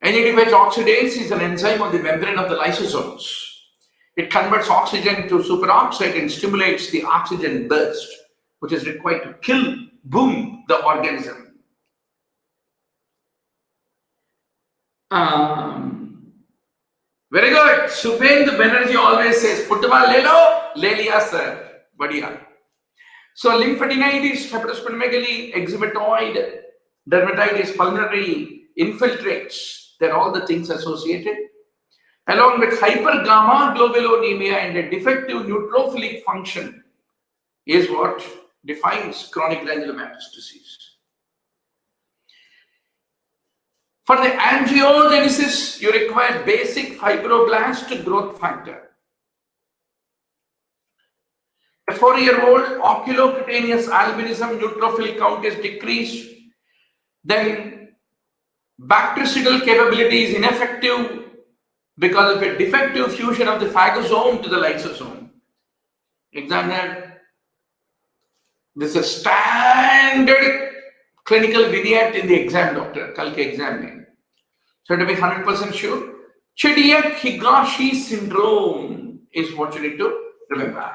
NADPH oxidase is an enzyme on the membrane of the lysosomes. It converts oxygen to superoxide and stimulates the oxygen burst, which is required to kill, boom, the organism. Very good. Supendra Banerjee always says, football le lo, le liya sir. Badhiya. So lymphadenitis, hepatosplenomegaly, eczematoid, dermatitis, pulmonary, infiltrates, they're all the things associated. Along with hypergamma-globulinemia and a defective neutrophilic function is what defines chronic granulomatous disease. For the angiogenesis, you require basic fibroblast growth factor. A 4-year-old oculocutaneous albinism neutrophil count is decreased. Then bactericidal capability is ineffective because of a defective fusion of the phagosome to the lysosome. Examiner, this is a standard clinical vignette in the exam, doctor, Kalke exam. So to be 100% sure, Chidiac-Higashi syndrome is what you need to remember.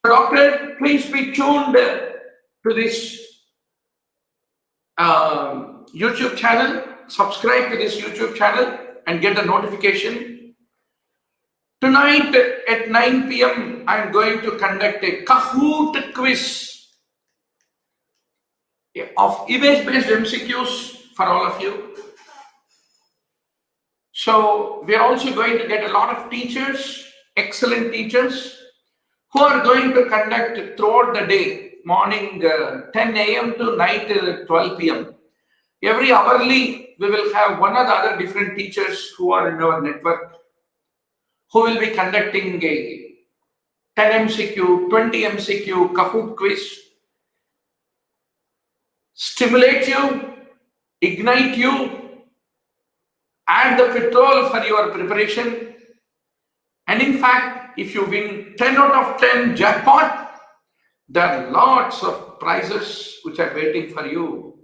Doctor, please be tuned to this YouTube channel, subscribe to this YouTube channel and get the notification. Tonight at 9 p.m., I'm going to conduct a Kahoot quiz of image-based MCQs for all of you. So we are also going to get a lot of teachers, excellent teachers, who are going to conduct throughout the day, morning 10 a.m. to night 12 p.m. Every hourly, we will have one or the other different teachers who are in our network who will be conducting a 10 MCQ, 20 MCQ Kahoot quiz, stimulate you, ignite you, add the petrol for your preparation. And in fact, if you win 10 out of 10 jackpot, there are lots of prizes which are waiting for you.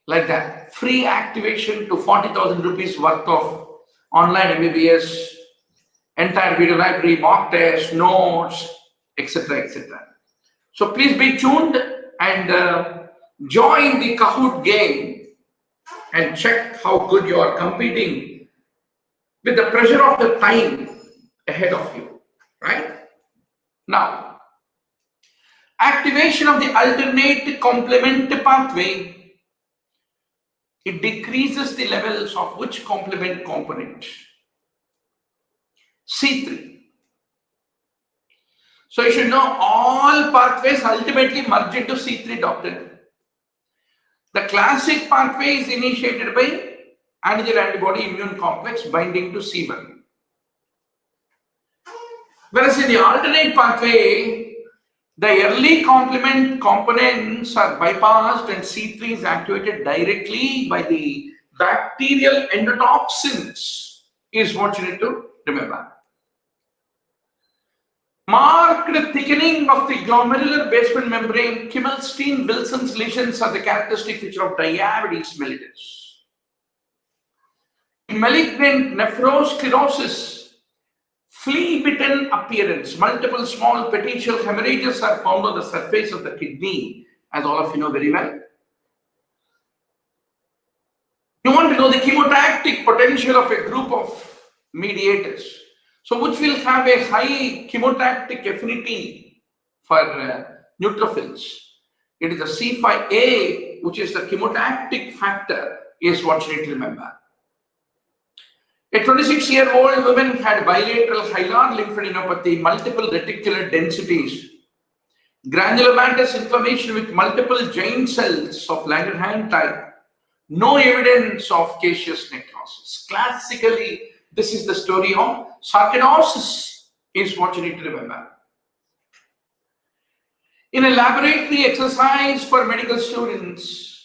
Like that, free activation to 40,000 rupees worth of online MBBS, entire video library, mock test, notes, etc., etc. So please be tuned and join the Kahoot game and check how good you are competing with the pressure of the time ahead of you, right? Now, activation of the alternate complement pathway, it decreases the levels of which complement component? C3. So you should know all pathways ultimately merge into C3 doctrine. The classic pathway is initiated by antigen antibody immune complex binding to C1. Whereas in the alternate pathway, the early complement components are bypassed and C3 is activated directly by the bacterial endotoxins, is what you need to remember. Marked thickening of the glomerular basement membrane, Kimmelstein-Wilson's lesions are the characteristic feature of diabetes mellitus. In malignant nephrosclerosis, flea-bitten appearance, multiple small petechial hemorrhages are found on the surface of the kidney, as all of you know very well. You want to know the chemotactic potential of a group of mediators. So which will have a high chemotactic affinity for neutrophils. It is the C5a, which is the chemotactic factor, is what you need to remember. A 26-year-old woman had bilateral hilar lymphadenopathy, multiple reticular densities, granulomatous inflammation with multiple giant cells of Langerhans type, no evidence of caseous necrosis. Classically, this is the story of sarcoidosis, is what you need to remember. In a laboratory exercise for medical students,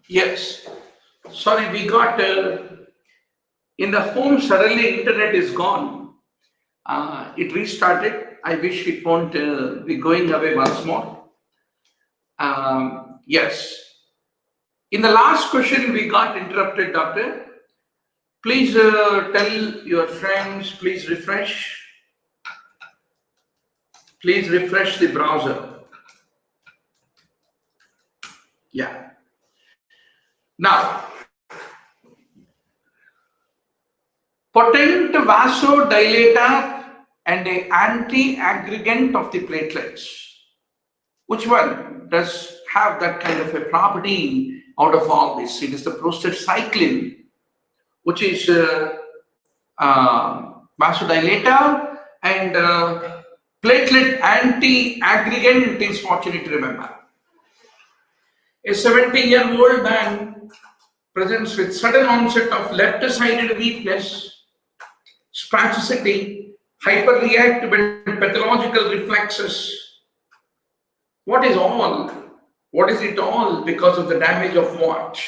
Yes. Sorry, we got in the home, suddenly internet is gone. It restarted. I wish it won't be going away once more. Yes. In the last question, we got interrupted, doctor. Please tell your friends, please refresh. Please refresh the browser. Yeah. Now, potent vasodilator and an anti-aggregant of the platelets. Which one does have that kind of a property out of all this? It is the prostacyclin, which is vasodilator and platelet anti-aggregant is what you need to remember. A 70-year-old man presents with sudden onset of left-sided weakness, spasticity, hyperreactive and pathological reflexes. What is all? What is it all because of the damage of what?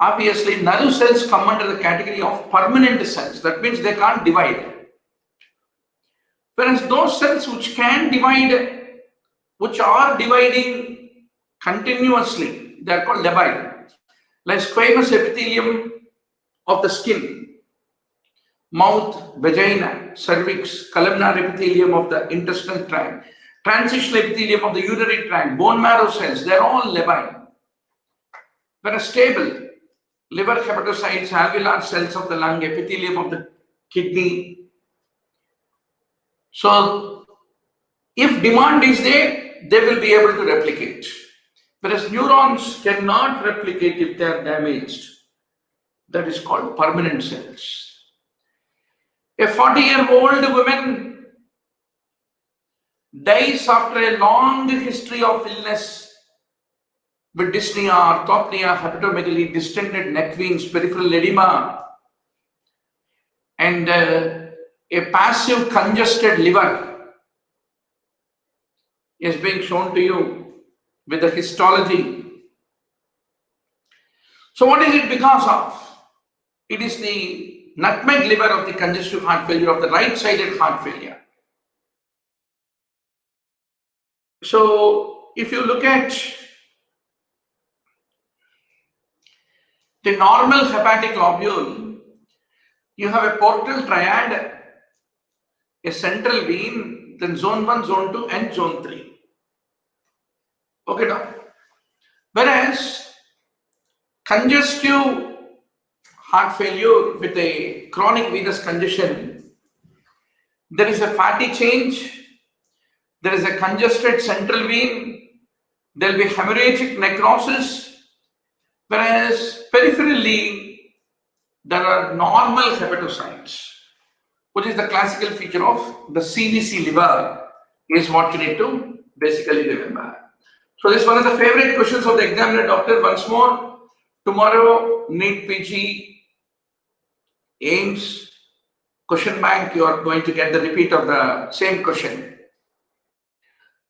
Obviously, nerve cells come under the category of permanent cells. That means they can't divide. Whereas those cells which can divide, which are dividing continuously, they are called labile. Like squamous epithelium of the skin, mouth, vagina, cervix, columnar epithelium of the intestinal tract, transitional epithelium of the urinary tract, bone marrow cells, they are all labile. Whereas stable, liver, hepatocytes, alveolar cells of the lung, epithelium of the kidney. So, if demand is there, they will be able to replicate. Whereas neurons cannot replicate if they are damaged. That is called permanent cells. A 40-year-old woman dies after a long history of illness with dyspnea, orthopnea, hepatomegaly, distended neck veins, peripheral edema, and a passive congested liver is being shown to you with the histology. So what is it because of? It is the nutmeg liver of the congestive heart failure, of the right-sided heart failure. So if you look at the normal hepatic lobule, you have a portal triad, a central vein, then zone 1, zone 2 and zone 3. Okay, now. Whereas congestive heart failure with a chronic venous congestion, there is a fatty change, there is a congested central vein, there will be hemorrhagic necrosis, whereas peripherally there are normal hepatocytes, which is the classical feature of the CVC liver, is what you need to basically remember. So this is one of the favorite questions of the examiner, doctor. Once more, tomorrow, NEET PG, AIMS, question bank, you are going to get the repeat of the same question.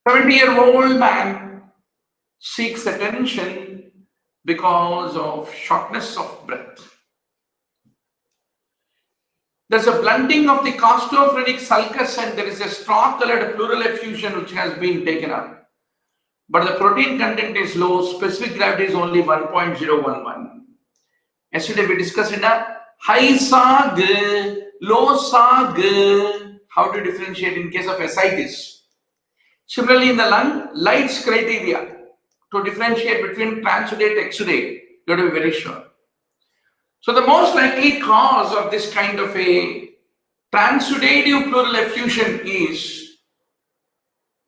70-year-old man seeks attention because of shortness of breath. There's a blunting of the costophrenic sulcus and there is a straw-colored pleural effusion which has been taken up. But the protein content is low, specific gravity is only 1.011. Yesterday we discussed in a high SAG, low SAG, how to differentiate in case of ascites. Similarly in the lung, lights criteria to differentiate between transudate and exudate, you have to be very sure. So the most likely cause of this kind of a transudative pleural effusion is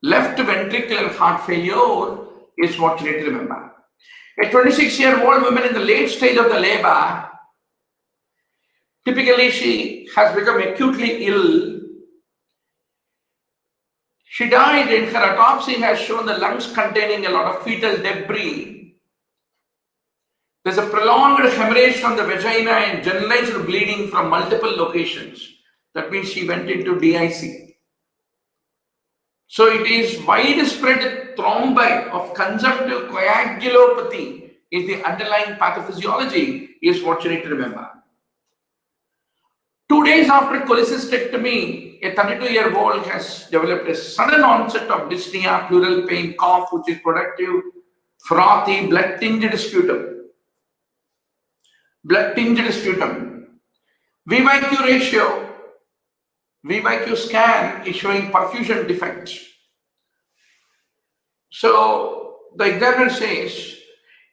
left ventricular heart failure, is what you need to remember. A 26-year-old woman in the late stage of the labor, typically she has become acutely ill. She died, and her autopsy has shown the lungs containing a lot of fetal debris. There's a prolonged hemorrhage from the vagina and generalized bleeding from multiple locations. That means she went into DIC. So it is widespread thrombi of consumptive coagulopathy is the underlying pathophysiology, is what you need to remember. 2 days after cholecystectomy, a 32-year-old has developed a sudden onset of dyspnea, pleural pain, cough, which is productive, frothy, blood-tinged sputum. Blood-tinged sputum. V/Q ratio, V/Q scan is showing perfusion defects. So the examiner says,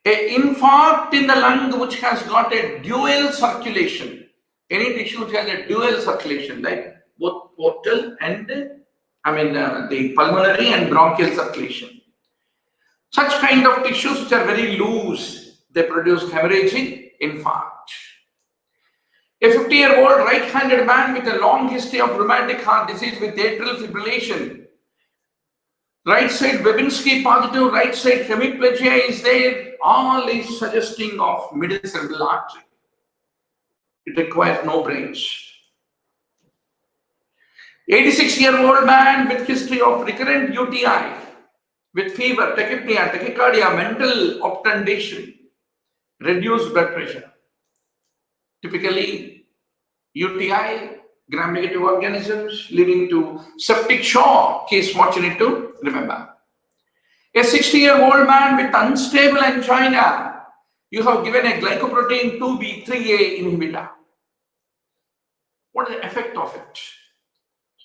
an infarct in the lung which has got a dual circulation. Any tissue which has a dual circulation, like both portal and the pulmonary and bronchial circulation. Such kind of tissues which are very loose, they produce hemorrhaging infarct. A 50-year-old right-handed man with a long history of rheumatic heart disease with atrial fibrillation. Right side Babinski positive, right side hemiplegia is there, all is suggesting of middle cerebral artery. It requires no brains. 86-year-old man with history of recurrent UTI, with fever, tachypnea, tachycardia, mental obtundation, reduced blood pressure. Typically, UTI, gram-negative organisms leading to septic shock is what you need to remember. A 60-year-old man with unstable angina, you have given a glycoprotein 2B3A inhibitor. What is the effect of it?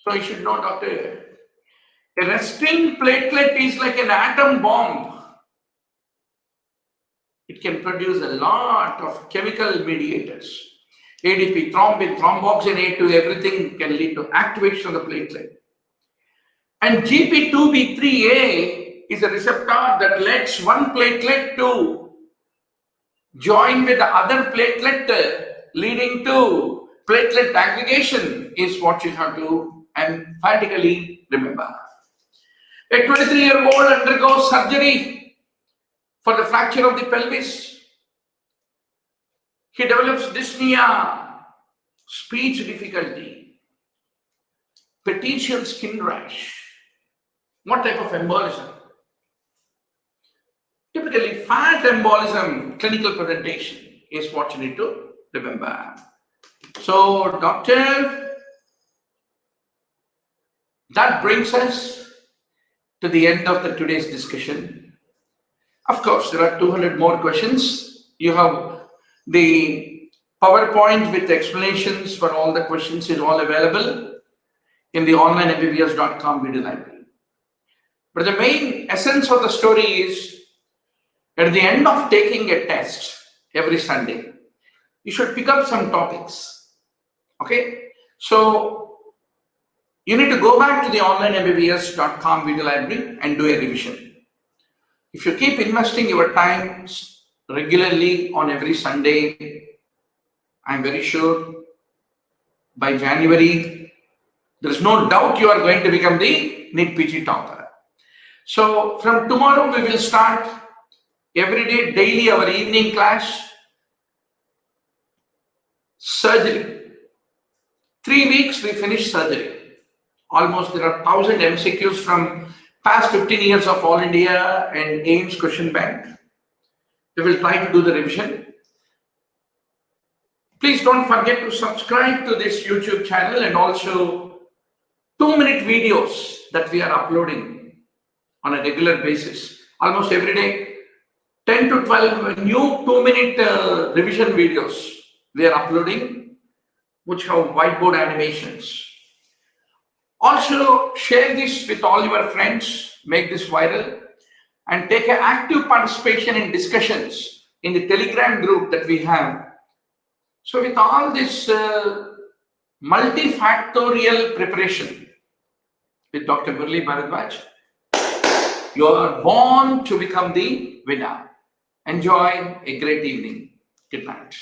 So you should know, doctor, a resting platelet is like an atom bomb. It can produce a lot of chemical mediators. ADP, thrombin, thromboxane A2, everything can lead to activation of the platelet. And GP2B3A is a receptor that lets one platelet to join with the other platelet, leading to platelet aggregation, is what you have to emphatically remember. A 23-year-old undergoes surgery for the fracture of the pelvis. He develops dyspnea, speech difficulty, petechial skin rash. What type of embolism? Typically, fat embolism clinical presentation is what you need to remember. So, doctor, that brings us to the end of today's discussion. Of course, there are 200 more questions. You have the PowerPoint with explanations for all the questions is all available in the onlinembbs.com video library. But the main essence of the story is, at the end of taking a test every Sunday, you should pick up some topics. Okay? So, you need to go back to the onlinembbs.com video library and do a revision. If you keep investing your time regularly on every Sunday, I'm very sure by January, there is no doubt you are going to become the NEET PG topper. So, from tomorrow, we will start every day, daily, our evening class, surgery. 3 weeks, we finish surgery. Almost there are 1,000 MCQs from past 15 years of All India and AIMS question bank. We will try to do the revision. Please don't forget to subscribe to this YouTube channel and also 2-minute videos that we are uploading on a regular basis. Almost every day, 10 to 12 new 2-minute revision videos we are uploading, which have whiteboard animations. Also, share this with all your friends, make this viral, and take an active participation in discussions in the Telegram group that we have. So with all this multifactorial preparation with Dr. Murli Bharadwaj, you are born to become the winner. Enjoy a great evening. Good night.